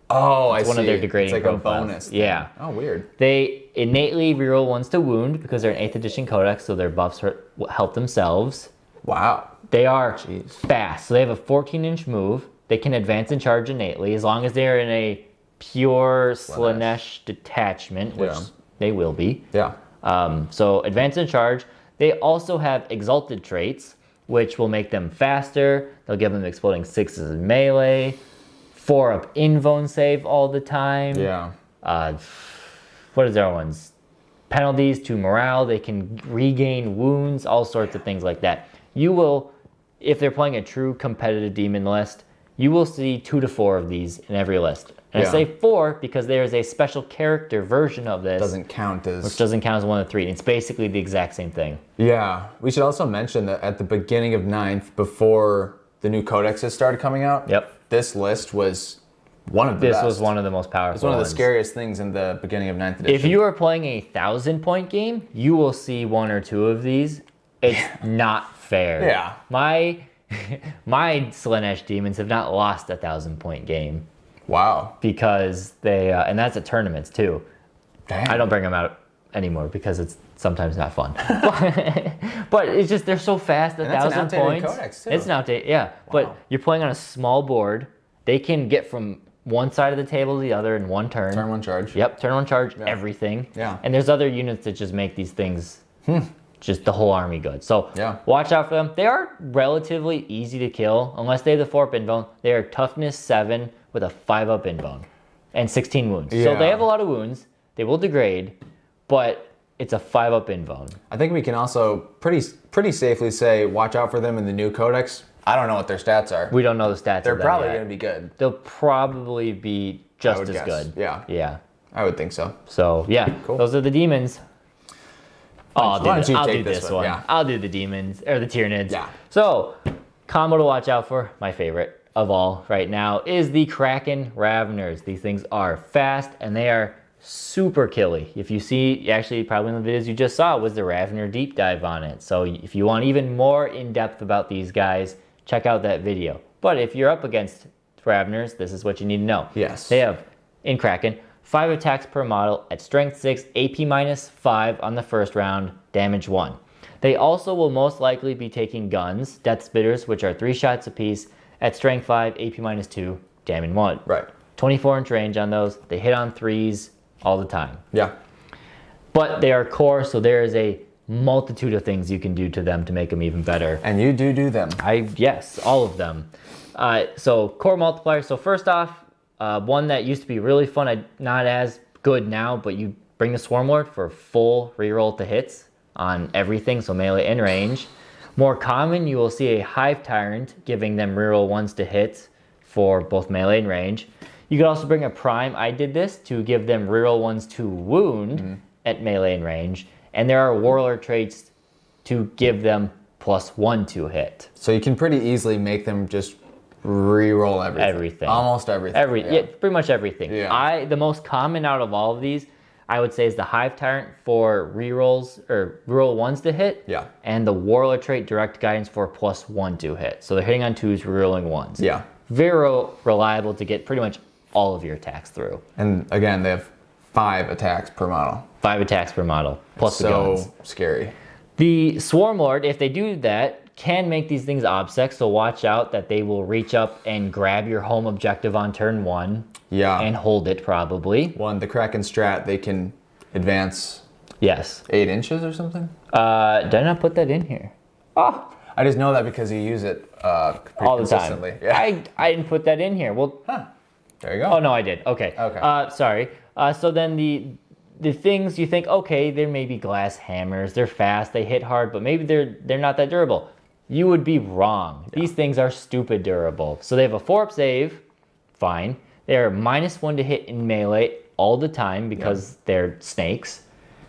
Oh, I see. One of their degrading it's like profiles. A bonus thing. Yeah. Oh, weird. They innately reroll 1s to wound because they're an 8th edition codex, so their buffs help themselves. Wow. They are fast. So they have a 14-inch move. They can advance and charge innately as long as they're in a pure Slaanesh detachment, which they will be. Yeah. So advance and charge. They also have exalted traits, which will make them faster. They'll give them exploding 6s in melee. 4 up invuln save all the time. Yeah. What is their ones? Penalties to morale. They can regain wounds, all sorts of things like that. You will, if they're playing a true competitive demon list, you will see 2 to 4 of these in every list. And I say 4 because there is a special character version of this. Which doesn't count as 1 of 3. It's basically the exact same thing. Yeah. We should also mention that at the beginning of 9th, before the new codexes started coming out, this list was one of the best. This was one of the most powerful. It's one of the scariest things in the beginning of 9th edition. If you are playing a 1,000-point game, you will see 1 or 2 of these. It's not fair. Yeah. My Slaanesh demons have not lost a 1,000-point game. Wow. Because they, and that's at tournaments too. Damn. I don't bring them out anymore because it's sometimes not fun. But it's just, they're so fast, 1,000 points. Codex too. It's an outdated, yeah. Wow. But you're playing on a small board. They can get from one side of the table to the other in one turn. Turn 1 charge. Yep, turn 1 charge, everything. Yeah. And there's other units that just make these things just the whole army good. So watch out for them. They are relatively easy to kill unless they have the 4-up invuln. They are toughness 7 with a 5-up invuln and 16 wounds. Yeah. So they have a lot of wounds. They will degrade, but it's a 5-up invuln. I think we can also pretty safely say watch out for them in the new Codex. I don't know what their stats are. We don't know the stats. They're probably going to be good. They'll probably be just as guess. good. Yeah. Yeah. I would think so. So yeah, Cool. Those are the Deamons. Why don't you I'll take do this this one? one. Yeah. I'll do the Deamons or the Tyranids. Yeah. So combo to watch out for, my favorite of all right now, is the Kraken Raveners. These things are fast and they are super killy. If you see, actually probably in the videos you just saw was the Ravener deep dive on it. So if you want even more in depth about these guys, check out that video. But if you're up against Raveners, this is what you need to know. Yes. They have, in Kraken, 5 attacks per model at strength 6, AP minus 5 on the first round, damage 1. They also will most likely be taking guns, Death Spitters, which are 3 shots apiece, at strength 5, AP minus 2, damage 1. Right. 24-inch range on those. They hit on 3s all the time. Yeah. But they are core, so there is a multitude of things you can do to them to make them even better. And you do them. Yes, all of them. So core multiplier. So first off, one that used to be really fun, not as good now, but you bring the Swarm Lord for full reroll to hits on everything, so melee and range. More common, you will see a Hive Tyrant giving them reroll 1s to hits for both melee and range. You could also bring a Prime. I did this to give them reroll 1s to wound at melee and range. And there are Warlord traits to give them +1 to hit. So you can pretty easily make them just re-roll everything. Everything. Almost everything. Yeah, pretty much everything. Yeah. The most common out of all of these, I would say, is the Hive Tyrant for rerolls or reroll 1s to hit. Yeah. And the Warlord trait direct guidance for +1 to hit. So they're hitting on 2s, rerolling 1s. Yeah. Very reliable to get pretty much all of your attacks through. And again, they have 5 attacks per model. 5 attacks per model, plus the guns. So scary. The Swarm Lord, if they do that, can make these things obsec, so watch out that they will reach up and grab your home objective on turn 1. Yeah. And hold it, probably. The Kraken strat, they can advance Yes. 8 inches or something? Did I not put that in here? Oh, I just know that because you use it all the time. Yeah. I didn't put that in here. Well, There you go. oh no, I did. Okay. Okay. Sorry. So then the things you think, okay, there may be glass hammers. They're fast. They hit hard, but maybe they're not that durable. You would be wrong. Yeah. These things are stupid durable. So they have a 4-up save. Fine. They are -1 to hit in melee all the time because they're snakes.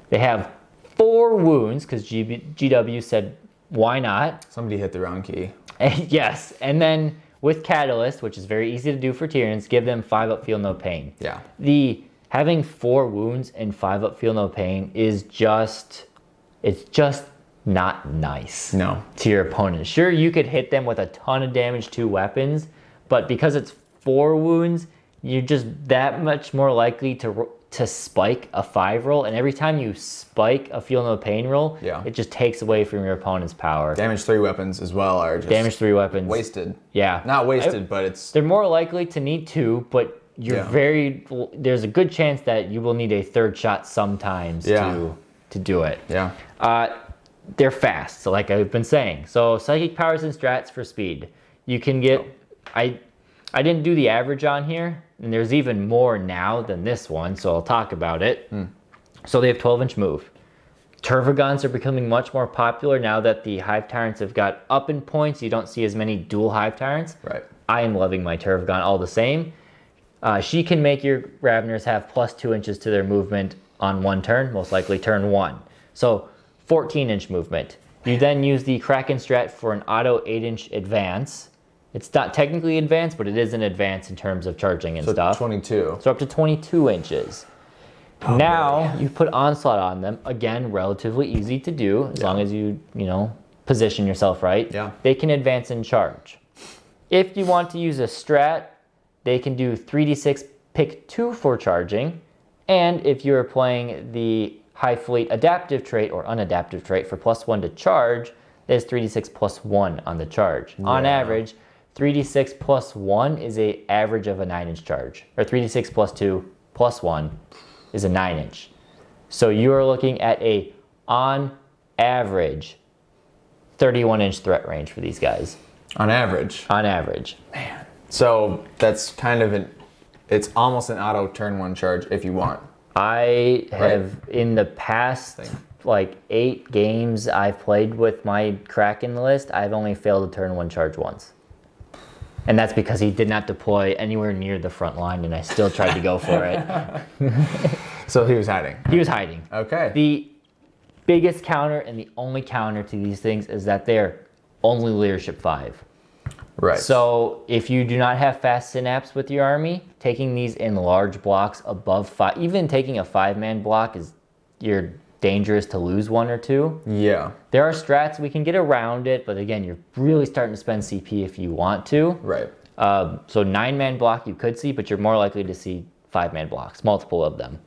They have 4 wounds because GW said, why not? Somebody hit the wrong key. Yes. And then with Catalyst, which is very easy to do for Tyranids, give them 5-up feel no pain. Yeah. Having 4 wounds and 5-up feel no pain is just not nice. No. To your opponent. Sure, you could hit them with a ton of damage to weapons, but because it's 4 wounds, you're just that much more likely to spike a 5 roll, and every time you spike a feel no pain roll, it just takes away from your opponent's power. Damage 3 weapons as well are just damage 3 weapons. Wasted. Yeah. Not wasted, but it's... They're more likely to need 2, but you're there's a good chance that you will need a 3rd shot sometimes to do it. Yeah. They're fast, so like I've been saying. So psychic powers and strats for speed. You can get... I didn't do the average on here, and there's even more now than this one, so I'll talk about it. So they have 12-inch move. Tervagons are becoming much more popular now that the Hive Tyrants have got up in points. You don't see as many dual Hive Tyrants. Right. I am loving my Tervagon all the same. She can make your Raveners have +2 inches to their movement on 1 turn, most likely turn 1. So 14-inch movement. You then use the Kraken strat for an auto 8-inch advance. It's not technically advanced, but it is an advance in terms of charging and stuff. 22. So up to 22 inches. You put Onslaught on them. Again, relatively easy to do as long as you position yourself right. Yeah. They can advance and charge. If you want to use a strat, they can do 3d6, pick 2 for charging. And if you're playing the High Fleet adaptive trait or unadaptive trait for +1 to charge, there's 3d6 +1 on the charge. On average, 3d6 plus 1 is a average of a 9-inch charge. Or 3d6 plus 2 plus 1 is a 9-inch. So you are looking at a, on average, 31-inch threat range for these guys. On average. On average. Man. So that's kind of it's almost an auto turn 1 charge if you want. I have, in the past, like 8 games I've played with my Kraken list, I've only failed to turn 1 charge once. And that's because he did not deploy anywhere near the front line, and I still tried to go for it. So he was hiding. He was hiding. Okay. The biggest counter and the only counter to these things is that they're only leadership 5. Right. So if you do not have fast synapse with your army, taking these in large blocks above 5, even taking a 5-man block you're dangerous to lose 1 or 2. Yeah. There are strats we can get around it, but again, you're really starting to spend CP if you want to. Right. So 9-man block you could see, but you're more likely to see 5-man blocks, multiple of them.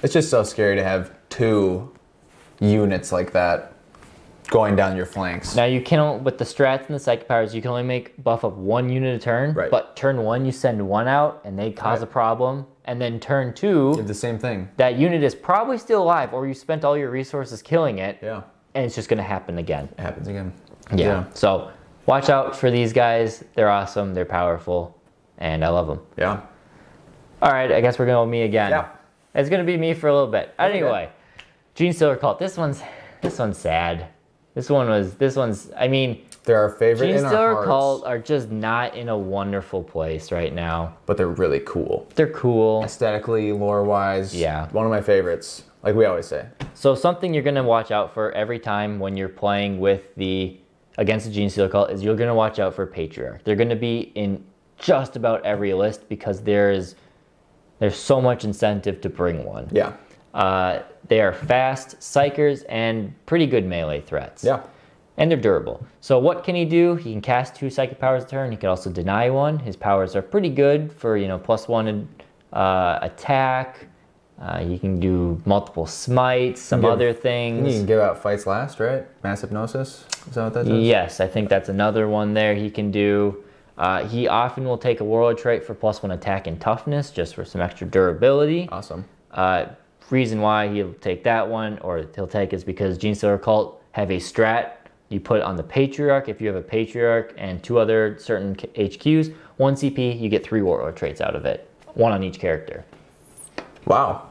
It's just so scary to have 2 units like that going down your flanks. Now you can, with the strats and the psychic powers, you can only make buff up 1 unit a turn, right. But turn 1 you send 1 out and they cause a problem. And then turn 2, you have the same thing. That unit is probably still alive, or you spent all your resources killing it. Yeah. And it's just gonna happen again. It happens again. Yeah. So watch out for these guys. They're awesome, they're powerful, and I love them. Yeah. All right, I guess we're going with me again. Yeah. It's gonna be me for a little bit. Okay. Anyway, Genestealer Cult. This one's sad. This one's. I mean, they're our favorite in our Genestealer hearts. Cult are just not in a wonderful place right now. But they're really cool. They're cool. Aesthetically, lore-wise. Yeah. One of my favorites, like we always say. So something you're gonna watch out for every time when you're playing with against the Genestealer Cult is you're gonna watch out for Patriarch. They're gonna be in just about every list because there's so much incentive to bring one. Yeah. They are fast, psychers, and pretty good melee threats. Yeah. And they're durable. So what can he do? He can cast 2 psychic powers a turn. He can also deny 1. His powers are pretty good for, +1 attack. He can do multiple smites, some other things. You can give out fights last, right? Mass hypnosis? Is that what that does? Yes, I think that's another one there he can do. He often will take a warlord trait for +1 attack and toughness, just for some extra durability. Awesome. Reason why he'll take that one, or he'll take, is because Genestealer Cult have a strat you put on the Patriarch. If you have a Patriarch and 2 other certain HQs, 1 CP, you get 3 warlord traits out of it. 1 on each character. Wow.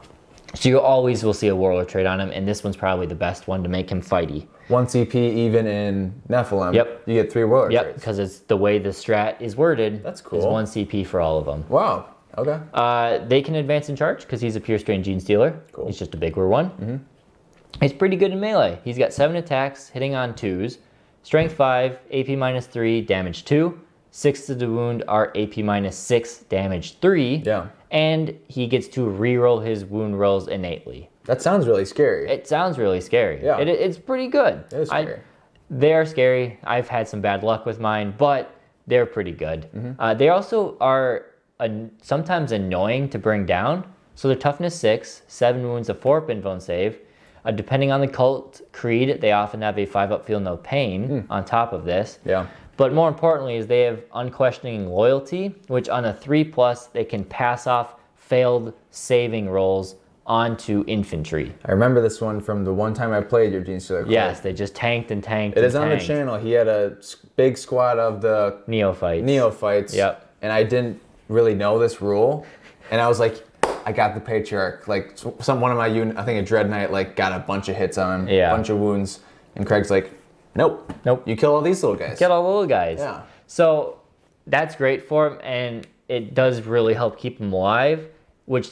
So you always will see a warlord trait on him, and this one's probably the best one to make him fighty. 1 CP even in Nephilim. Yep. You get 3 warlord Yep, traits. because it's the way the strat is worded. That's cool. Is 1 CP for all of them. Wow. Okay. They can advance in charge because he's a pure strain Genestealer. Cool. He's just a bigger one. Mm-hmm. He's pretty good in melee. He's got 7 attacks, hitting on 2s, strength 5, AP -3, damage 2, 6 to the wound are AP -6, damage 3. Yeah. And he gets to reroll his wound rolls innately. That sounds really scary. It sounds really scary. Yeah. It's pretty good. It is scary. They're scary. I've had some bad luck with mine, but they're pretty good. Mm-hmm. They also are sometimes annoying to bring down. So they're toughness 6, 7 wounds, a 4 pinbone save. Depending on the cult creed, they often have a 5-up feel no pain on top of this. Yeah. But more importantly is they have unquestioning loyalty, which on a 3+, they can pass off failed saving rolls onto infantry. I remember this one from the one time I played your Genestealer Cult. Yes, they just tanked and tanked. It is on the channel. He had a big squad of the neophytes. Yep. And I didn't really know this rule, and I was like, I got the Patriarch. Like one of my unit, I think a Dread Knight, like got a bunch of hits on him, a bunch of wounds, and Craig's like, nope, you kill all these little guys. Kill all the little guys. Yeah. So that's great for him, and it does really help keep him alive, which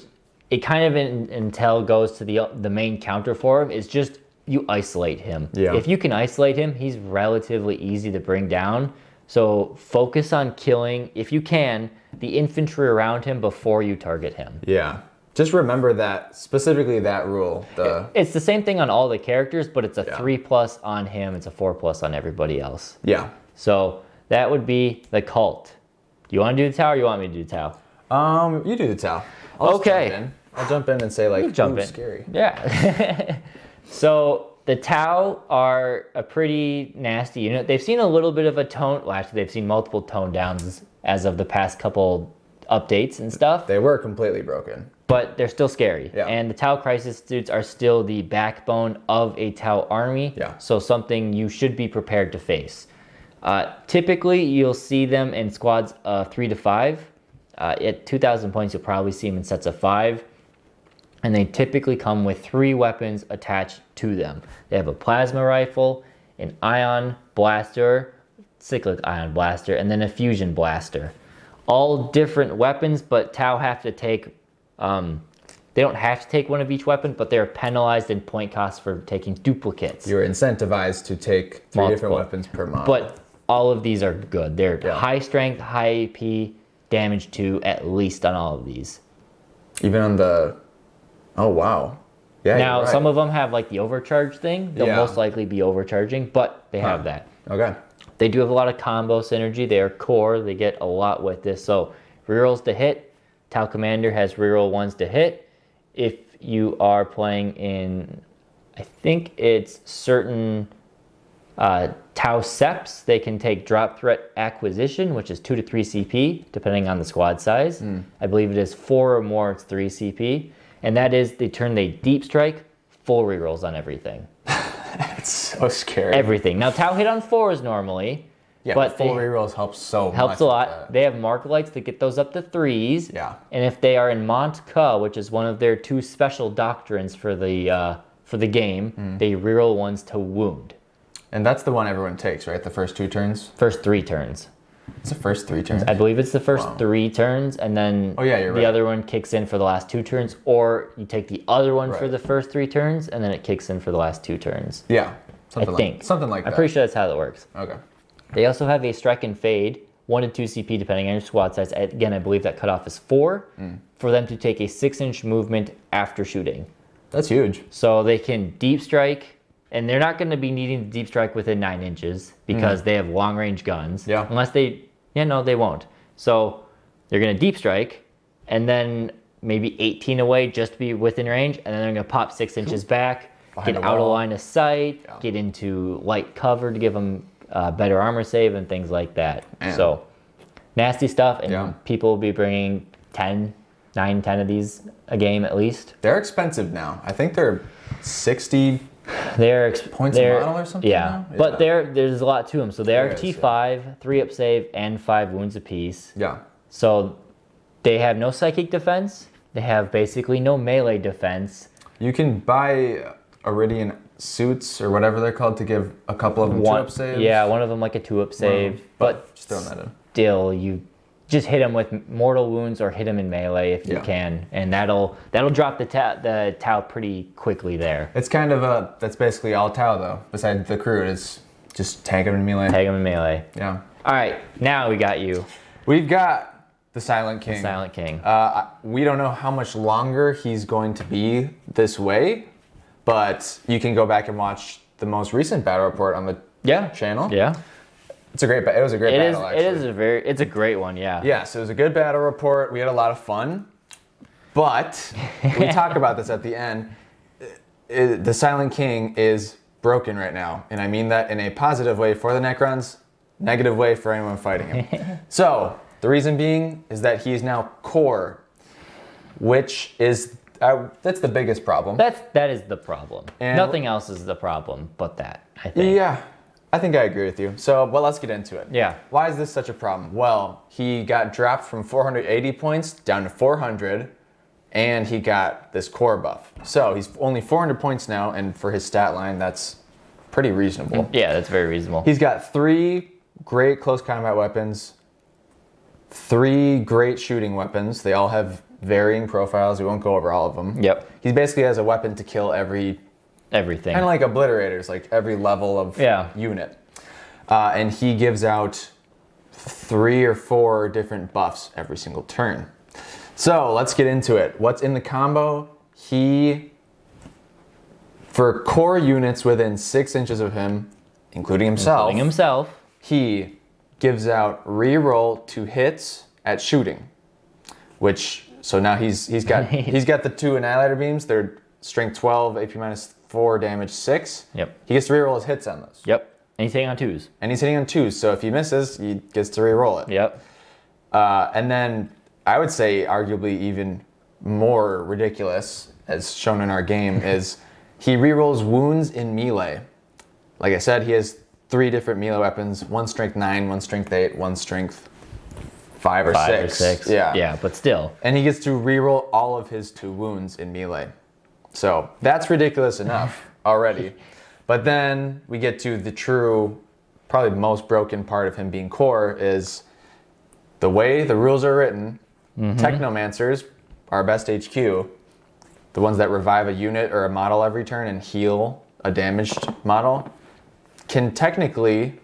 it kind of until goes to the main counter for him is just you isolate him. Yeah. If you can isolate him, he's relatively easy to bring down. So focus on killing, if you can, the infantry around him before you target him. Yeah. Just remember that, specifically that rule. It's the same thing on all the characters, but it's a 3+ on him, it's a 4+ on everybody else. Yeah. So that would be the cult. Do you want to do the Tau or you want me to do the Tau? You do the Tau. Okay. I'll jump in and say like, jump in. Scary. Yeah. So the Tau are a pretty nasty unit. They've seen a little bit of a tone. Well, actually, they've seen multiple tone downs as of the past couple updates and stuff. They were completely broken. But they're still scary. Yeah. And the Tau Crisis suits are still the backbone of a Tau army. Yeah. So something you should be prepared to face. Typically, you'll see them in squads of 3 to 5. At 2,000 points, you'll probably see them in sets of 5. And they typically come with 3 weapons attached to them. They have a plasma rifle, an ion blaster, cyclic ion blaster, and then a fusion blaster. All different weapons, but Tau have to take... they don't have to take one of each weapon, but they're penalized in point costs for taking duplicates. You're incentivized to take 3 different weapons per model. But all of these are good. They're high strength, high AP, damage 2 at least on all of these. Even on the... Oh, wow. Yeah. Now, you're right. some of them have like the overcharge thing. They'll most likely be overcharging, but they have that. Okay. They do have a lot of combo synergy. They are core. They get a lot with this. So rerolls to hit. Tau Commander has reroll 1s to hit. If you are playing in, I think it's certain Tau Seps, they can take drop threat acquisition, which is 2 to 3 CP, depending on the squad size. I believe it is 4 or more, it's 3 CP. And that is the turn they deep strike, full rerolls on everything. It's so scary. Everything. Now, Tau hit on 4s normally. Yeah, but full rerolls helps so much. Helps a lot. They have mark lights to get those up to 3s. Yeah. And if they are in Mont Ka, which is one of their 2 special doctrines for the game, they reroll 1s to wound. And that's the one everyone takes, right? The first 2 turns? First 3 turns. It's the first 3 turns? I believe it's the first 3 turns, and then the other one kicks in for the last 2 turns, or you take the other one for the first 3 turns, and then it kicks in for the last 2 turns. Yeah. Something like that. I'm pretty sure that's how that works. Okay. They also have a strike and fade, 1 to 2 CP depending on your squad size. Again, I believe that cutoff is 4 for them to take a 6-inch movement after shooting. That's huge. So they can deep strike, and they're not going to be needing to deep strike within 9 inches because they have long range guns. Yeah. Unless they, they won't. So they're going to deep strike, and then maybe 18 away just to be within range, and then they're going to pop 6 inches back, get out of line of sight, get into light cover to give them better armor save and things like that. Man. So nasty stuff, and people will be bringing 10 of these a game at least. They're expensive now. I think they're 60 points a model or something now? But there's a lot to them. So they are T5, 3 up save, and 5 wounds apiece. Yeah. So they have no psychic defense. They have basically no melee defense. You can buy Iridian suits or whatever they're called to give a couple of them 2-up saves. Yeah, one of them like a 2-up save. But just throwing that in. Still, you just hit them with mortal wounds or hit them in melee if you can, and that'll drop the Tau pretty quickly there. It's kind of that's basically all Tau though. Besides the crew, it's just tag them in melee. Tag them in melee. Yeah. All right, now we got you. We've got the Silent King. The Silent King. We don't know how much longer he's going to be this way, but you can go back and watch the most recent battle report on the channel. Yeah. It was a great battle, actually. It's a great one, yeah. Yes, it was a good battle report. We had a lot of fun. But we talk about this at the end. The Silent King is broken right now. And I mean that in a positive way for the Necrons, negative way for anyone fighting him. So, the reason being is that he is now core, which is that's the biggest problem. That is the problem. And nothing else is the problem but that, I think. Yeah. I think I agree with you. So, let's get into it. Yeah. Why is this such a problem? Well, he got dropped from 480 points down to 400, and he got this core buff. So, he's only 400 points now, and for his stat line, that's pretty reasonable. Yeah, that's very reasonable. He's got 3 great close combat weapons, 3 great shooting weapons. They all have varying profiles. We won't go over all of them. Yep. He basically has a weapon to kill everything. Kind of like obliterators, like every level of unit. And he gives out 3 or 4 different buffs every single turn. So let's get into it. What's in the combo? For core units within 6 inches of him, including himself, he gives out reroll to hits at shooting. So now he's got the 2 annihilator beams. They're strength 12, AP minus 4, damage 6. Yep. He gets to reroll his hits on those. Yep. And he's hitting on 2s. And he's hitting on 2s, so if he misses, he gets to reroll it. Yep. And then I would say arguably even more ridiculous, as shown in our game, is he rerolls wounds in melee. Like I said, he has 3 different melee weapons, one strength 9, one strength 8, one strength 5 or 6. Yeah. Yeah, but still. And he gets to reroll all of his 2 wounds in melee. So that's ridiculous enough already. But then we get to the true, probably the most broken part of him being core is the way the rules are written. Technomancers, our best HQ, the ones that revive a unit or a model every turn and heal a damaged model, can technically,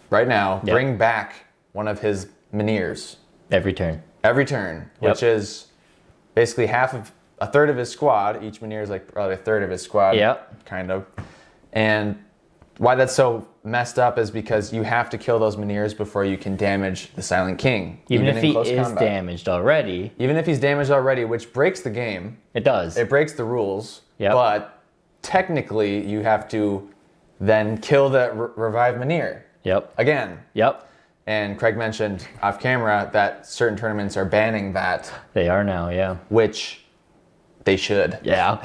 right now, bring back one of his Miniers. Every turn. Every turn, which is basically a third of his squad. Each Minier is like probably a third of his squad. Yep. Kind of. And why that's so messed up is because you have to kill those Miniers before you can damage the Silent King. Even if in he close is combat. damaged already. Even if he's damaged already, which breaks the game. It does. It breaks the rules. Yep. But technically, you have to then kill the revived Minier. Yep. Again. Yep. And Craig mentioned off camera that certain tournaments are banning that. They are now, yeah. Which they should. Yeah.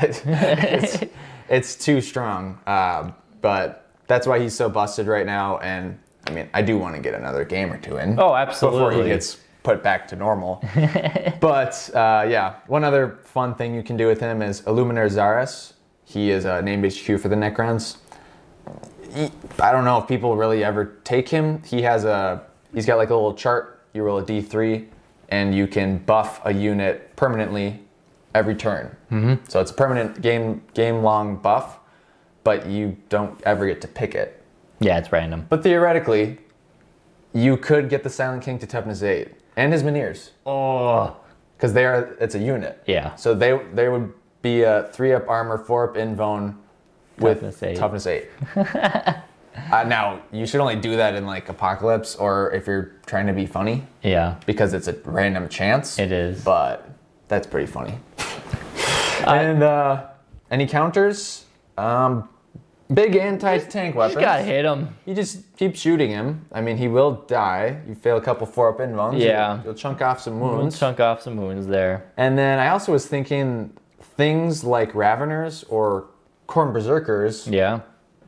it's too strong. But that's why he's so busted right now. And I mean, I do want to get another game or 2 in. Oh, absolutely. Before he gets put back to normal. But yeah, one other fun thing you can do with him is Illuminator Zaris. He is a named HQ for the Necrons. I don't know if people really ever take him. He's got like a little chart. You roll a D3 and you can buff a unit permanently every turn. So it's a permanent game long buff, but you don't ever get to pick it. Yeah, it's random. But theoretically, you could get the Silent King to toughness 8 and his Miniers. Oh. Because it's a unit. Yeah. So they would be a 3-up armor, 4-up invuln with toughness 8. Now, you should only do that in like Apocalypse or if you're trying to be funny. Yeah. Because it's a random chance. It is. But that's pretty funny. And any counters? Big anti-tank weapons. You gotta hit him. You just keep shooting him. I mean, he will die. You fail a couple 4-up invulns. Yeah. You'll chunk off some wounds. Chunk off some wounds there. And then I also was thinking things like Raveners or Khorne Berserkers. Yeah.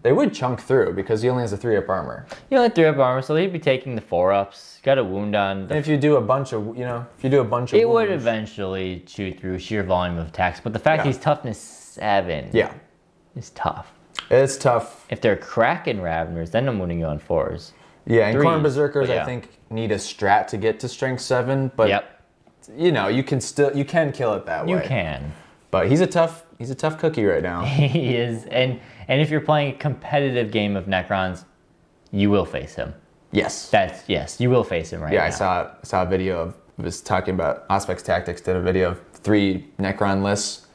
They would chunk through because he only has a 3-up armor. You only 3-up armor, so he'd be taking the 4-ups. Got a wound on. And if you do a bunch of, it would eventually shoot through sheer volume of attacks. But the fact he's toughness 7 is tough. It's tough. If they're Kraken Raveners, then I'm wounding you on 4s. Yeah, and 3s, Khorne Berserkers, I think, need a strat to get to strength 7. But, you can kill it that way. You can. But he's a tough cookie right now. He is. And if you're playing a competitive game of Necrons, you will face him. Yes. Yes, you will face him right now. Yeah, I saw a video of was talking about Auspex Tactics did a video of 3 Necron lists.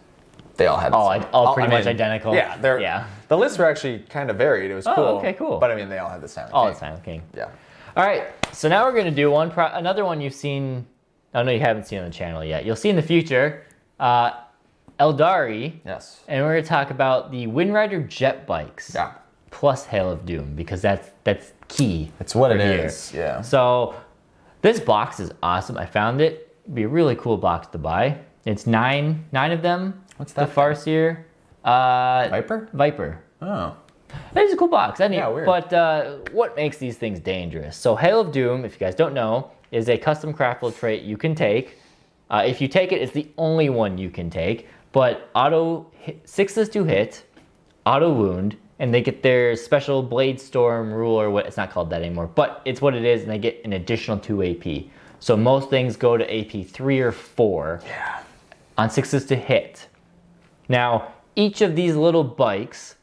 They all had all pretty much identical. Yeah, the lists were actually kind of varied. It was cool. Oh, okay, cool. But I mean, they all had the Silent All King. the Silent King. Yeah. All right, so now we're gonna do another one you've seen. Oh no, you haven't seen on the channel yet. You'll see in the future, Aeldari. Yes. And we're gonna talk about the Windrider jet bikes. Yeah. Plus Hail of Doom, because that's key. It's what it here. is. Yeah. So this box is awesome. I found it. It'd be a really cool box to buy. It's nine of them. What's that? The Farseer. Viper? Viper. Oh. It's a cool box. Yeah, weird. But what makes these things dangerous? So Hail of Doom, if you guys don't know, is a custom craftable trait you can take. If you take it, it's the only one you can take. But auto hit, 6s to hit, auto wound, and they get their special Blade Storm rule, or what, it's not called that anymore, but it's what it is, and they get an additional 2 AP. So most things go to AP 3 or 4 on 6s to hit. Now, each of these little bikes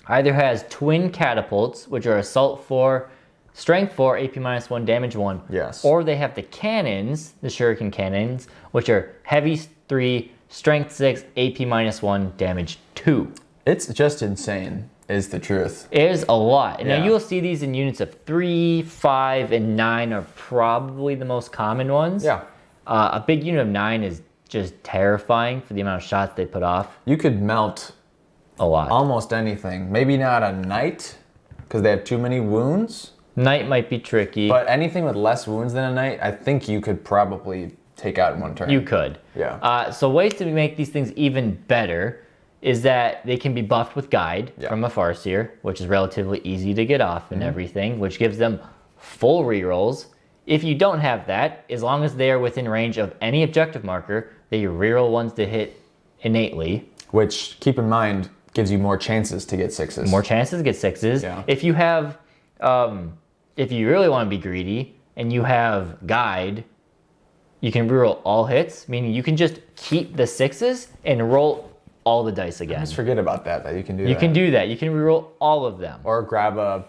either has twin catapults, which are assault 4, strength 4, AP -1, damage 1. Yes. Or they have the cannons, the shuriken cannons, which are heavy 3, strength 6, AP -1, damage 2. It's just insane, is the truth. It is a lot. Yeah. Now you'll see these in units of 3, 5, and 9 are probably the most common ones. Yeah. A big unit of 9 is just terrifying for the amount of shots they put off. You could melt a lot. Almost anything. Maybe not a knight, because they have too many wounds. Knight might be tricky. But anything with less wounds than a knight, I think you could probably take out in one turn. You could. Yeah. So ways to make these things even better is that they can be buffed with Guide from a Farseer, which is relatively easy to get off and everything, which gives them full rerolls. If you don't have that, as long as they are within range of any objective marker, they reroll ones to hit innately. Which, keep in mind, gives you more chances to get 6s. More chances to get 6s. Yeah. If you have, if you really want to be greedy and you have Guide, you can reroll all hits, meaning you can just keep the 6s and roll all the dice again. Just forget about that you can do that. You can do that. You can reroll all of them. Or grab a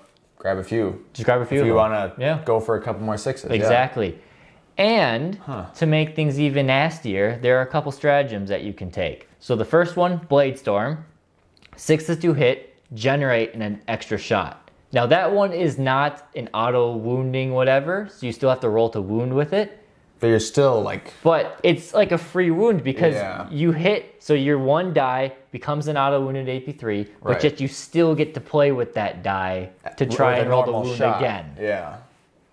few. Just grab a few. If you want to go for a couple more 6s. Exactly. And to make things even nastier, there are a couple stratagems that you can take. So the first one, Blade Storm. 6s to hit, generate an extra shot. Now that one is not an auto wounding whatever, so you still have to roll to wound with it. But you're still like... But it's like a free wound because you hit, so your one die becomes an auto wounded AP3, but yet you still get to play with that die to try and roll the wound again. Yeah.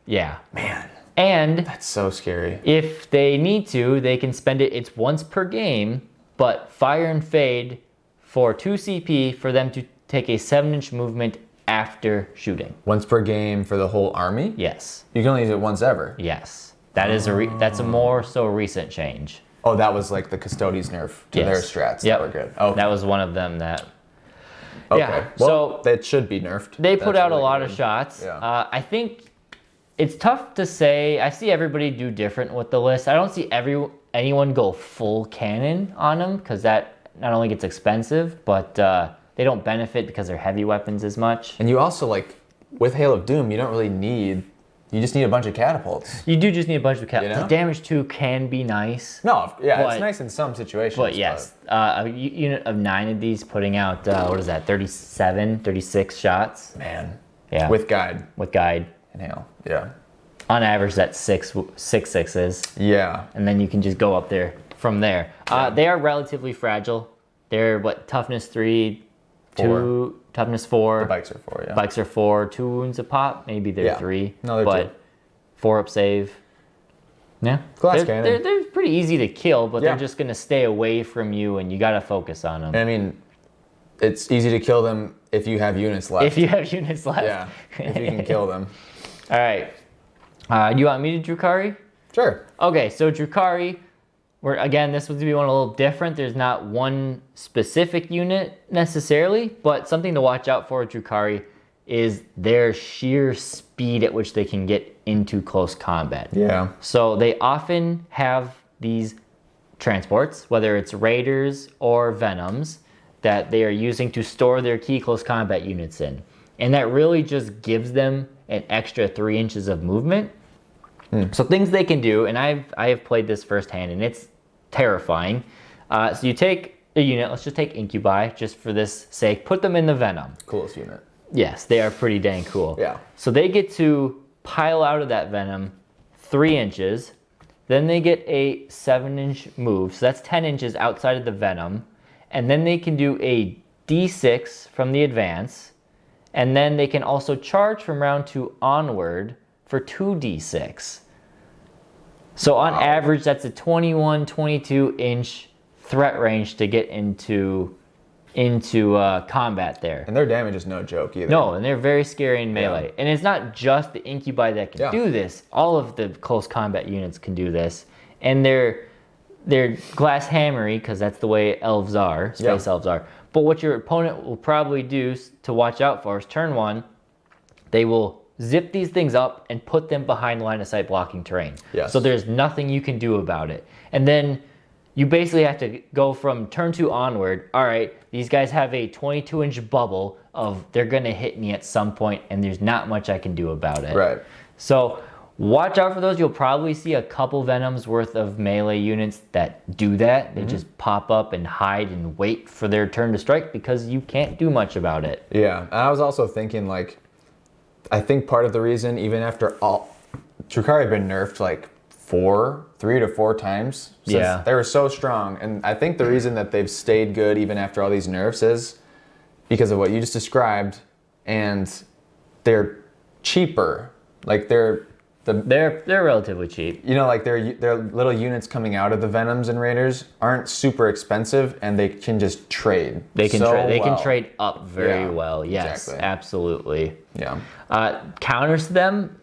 Yeah. Man. And that's so scary. If they need to, they can spend it. It's once per game, but Fire and Fade for 2 CP for them to take a 7-inch movement after shooting. Once per game for the whole army? Yes. You can only use it once ever? Yes. That is that's a more so recent change. Oh, that was like the Custodes nerf to their strats that were good. Oh, that was one of them that... Okay. Yeah. Well, that should be nerfed. They put out a lot of shots. Yeah. I think it's tough to say. I see everybody do different with the list. I don't see anyone go full cannon on them because that not only gets expensive, but they don't benefit because they're heavy weapons as much. And you also, like, with Hail of Doom, you don't really need... You just need a bunch of catapults. You do just need a bunch of catapults. You know? The damage 2 can be nice. No, yeah, it's nice in some situations. But yes, a unit of 9 of these putting out, what is that, 37, 36 shots? Man. Yeah. With Guide. With Guide. And Hail, yeah. On average, that's six 6s. Yeah. And then you can just go up there from there. They are relatively fragile. They're, toughness 3, 2, toughness 4. The bikes are 4, yeah. Bikes are 4, 2 wounds a pop. Maybe they're 3. No, they're but 2. 4 up save. Yeah. Glass cannon. They're pretty easy to kill, but they're just going to stay away from you, and you got to focus on them. I mean, it's easy to kill them if you have units left. If you have units left. Yeah, if you can kill them. All right. Do you want me to Drukari? Sure. Okay, so Drukari, again, this would be one a little different. There's not one specific unit necessarily, but something to watch out for with Drukari is their sheer speed at which they can get into close combat. Yeah. So they often have these transports, whether it's raiders or venoms, that they are using to store their key close combat units in. And that really just gives them an extra 3 inches of movement. So things they can do, and I have played this firsthand, and it's terrifying. So you take a unit, let's just take Incubi, just for this sake, put them in the Venom. Coolest unit. Yes, they are pretty dang cool. Yeah. So they get to pile out of that Venom 3 inches, then they get a 7-inch move, so that's 10 inches outside of the Venom, and then they can do a D6 from the advance, and then they can also charge from round 2 onward for 2d6. So on average, that's a 21, 22 inch threat range to get into combat there. And their damage is no joke either. No, and they're very scary in melee. And it's not just the Incubi that can do this. All of the close combat units can do this. And they're glass hammery, because that's the way elves are, space elves are. But what your opponent will probably do to watch out for is turn 1, they will zip these things up and put them behind line of sight blocking terrain. Yes. So there's nothing you can do about it. And then you basically have to go from turn 2 onward. All right, these guys have a 22-inch bubble of they're going to hit me at some point, and there's not much I can do about it. Right. So watch out for those. You'll probably see a couple Venoms worth of melee units that do that. They just pop up and hide and wait for their turn to strike because you can't do much about it. Yeah, and I was also thinking, like, I think part of the reason, even after all, Drukari had been nerfed like 3 to 4 times since they were so strong. And I think the reason that they've stayed good even after all these nerfs is because of what you just described, and they're cheaper. Like they're relatively cheap. You know, like their little units coming out of the Venoms and Raiders aren't super expensive, and they can just trade. They can trade up very well. Yes, exactly. Absolutely. Yeah. Counters to them,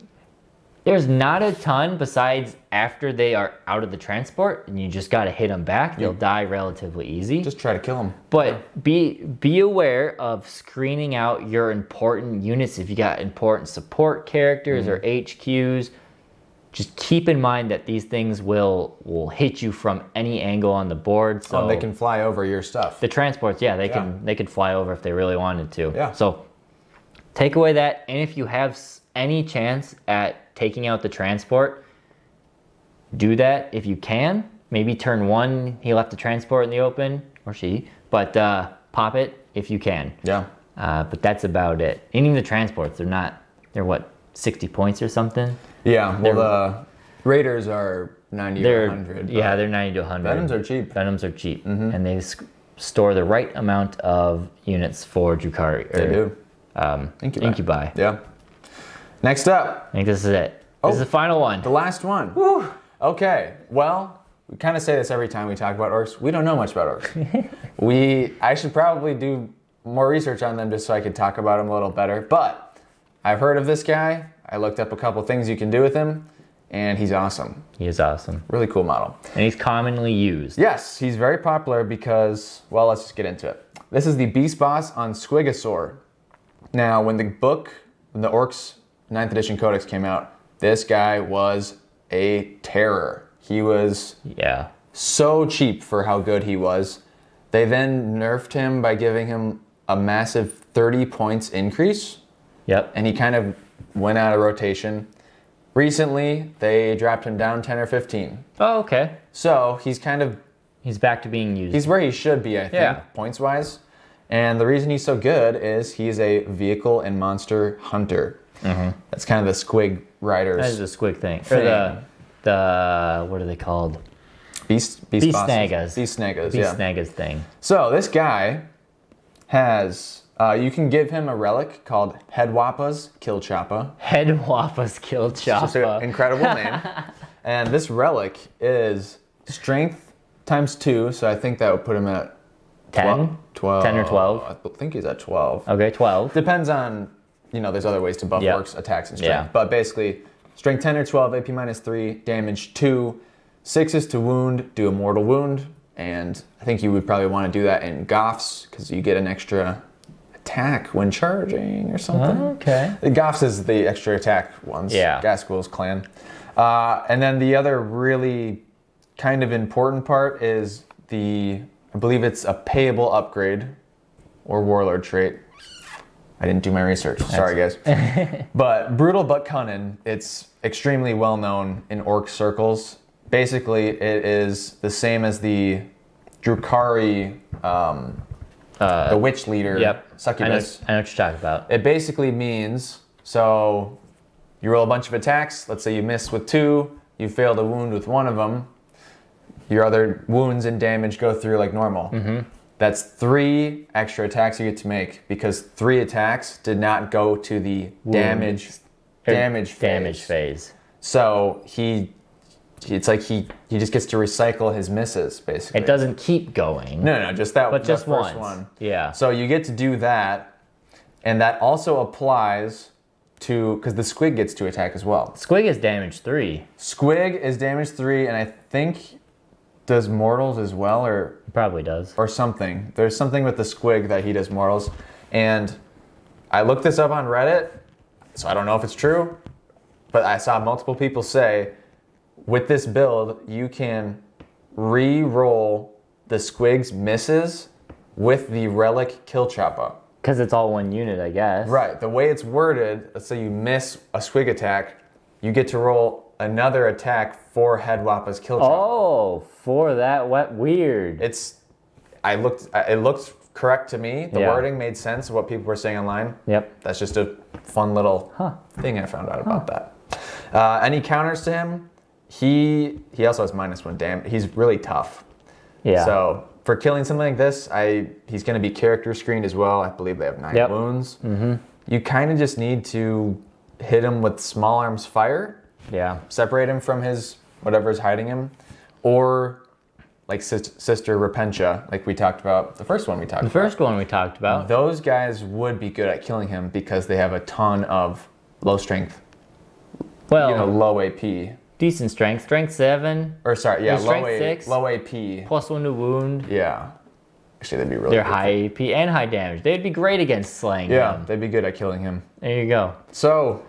there's not a ton besides after they are out of the transport, and you just got to hit them back. They'll die relatively easy. Just try to kill them. But be aware of screening out your important units. If you got important support characters or HQs, just keep in mind that these things will hit you from any angle on the board. So they can fly over your stuff. The transports, they can fly over if they really wanted to. Yeah. So take away that, and if you have any chance at taking out the transport, do that if you can. Maybe turn 1, he left the transport in the open, or she, but pop it if you can. Yeah. But that's about it. Any of the transports, they're what, 60 points or something? Yeah, well, the Raiders are 90 to 100. Yeah, they're 90 to 100. Venoms are cheap. Venoms are cheap, and they store the right amount of units for Drukari. They do. Incubi. Yeah. Next up. I think this is it. This is the final one. The last one. Woo. Okay, well, we kind of say this every time we talk about orcs. We don't know much about orcs. I should probably do more research on them just so I could talk about them a little better. But I've heard of this guy. I looked up a couple things you can do with him, and he's awesome. He is awesome. Really cool model. And he's commonly used. Yes, he's very popular because, well, let's just get into it. This is the Beast Boss on Squigosaur. Now, when the Orks 9th edition Codex came out, this guy was a terror. He was so cheap for how good he was. They then nerfed him by giving him a massive 30 points increase. Yep. And he kind of went out of rotation. Recently, they dropped him down 10 or 15. Oh, okay. So he's back to being used. He's where he should be, I think, points-wise. And the reason he's so good is he's a vehicle and monster hunter. That's kind of the squig riders. That is a squig thing. Or the what are they called? Beast Snagas. Beast Snagas, Beast Snagas thing. So this guy has, you can give him a relic called Headwappa's Kill Choppa. Headwappa's Kill Choppa. Just an incredible name. And this relic is strength times 2, so I think that would put him at 10? 12. 10 or 12? I think he's at 12. Okay, 12. Depends on, there's other ways to buff orcs, attacks, and strength. Yeah. But basically, strength 10 or 12, AP minus 3, damage 2, 6 is to wound, do a mortal wound, and I think you would probably want to do that in Goths, because you get an extra attack when charging or something. Oh, okay. The Goths is the extra attack ones. Yeah. Gasquil's clan. And then the other really kind of important part is I believe it's a payable upgrade or warlord trait. I didn't do my research. Sorry, guys. But Brutal But Cunning, it's extremely well known in orc circles. Basically, it is the same as the Drukari, the witch leader, Succubus. I know what you're talking about. It basically means, so you roll a bunch of attacks. Let's say you miss with 2, you fail to wound with 1 of them. Your other wounds and damage go through like normal. That's 3 extra attacks you get to make because 3 attacks did not go to the damage phase. So it's like he just gets to recycle his misses basically. It doesn't keep going. No, just that. But just first once. one. Yeah. So you get to do that, and that also applies to because the squig gets to attack as well. Squig is damage 3. Squig is damage 3, and I think does mortals as well, or Probably does. or something. There's something with the squig that he does mortals, and I looked this up on Reddit, so I don't know if it's true, but I saw multiple people say, with this build, you can re-roll the squig's misses with the relic Kill Choppa. Because it's all one unit, I guess. Right. The way it's worded, let's say you miss a squig attack, you get to roll another attack for Headwappa's Kill Choppa. Oh, for that weird. It looked correct to me. The wording made sense of what people were saying online. Yep. That's just a fun little thing I found out about that. Any counters to him? He also has -1 damage. He's really tough. Yeah. So for killing something like this, he's going to be character screened as well. I believe they have 9 wounds. You kind of just need to hit him with small arms fire. Yeah. Separate him from his whatever's hiding him, or like Sister Repentia, like we talked about, the first one we talked about. The first one we talked about. Those guys would be good at killing him because they have a ton of low strength, well, low AP. Decent strength. Strength 7. Or sorry, yeah, strength 6. Low AP. +1 to wound. Yeah. Actually, that'd be really They're good. high AP and high damage. They'd be great against slaying him. They'd be good at killing him. There you go. So,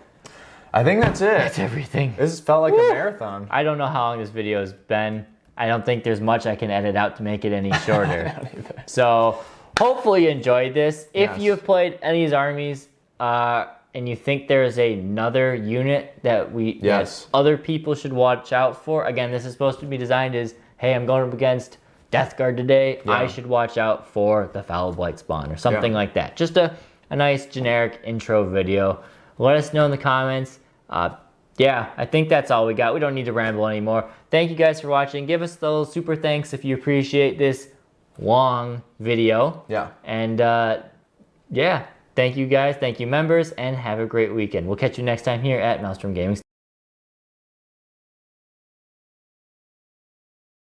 I think that's it. That's everything. This felt like a marathon. I don't know how long this video has been. I don't think there's much I can edit out to make it any shorter. So hopefully you enjoyed this. If you have played any of these armies and you think there's another unit that that other people should watch out for, again, this is supposed to be designed as, hey, I'm going up against Death Guard today. I should watch out for the Foul Blight Spawn or something like that. Just a nice generic intro video. Let us know in the comments. Yeah, I think that's all we got. We don't need to ramble anymore. Thank you guys for watching. Give us those super thanks if you appreciate this long video. Yeah. And yeah, thank you guys. Thank you members, and have a great weekend. We'll catch you next time here at Maelstrom Gaming.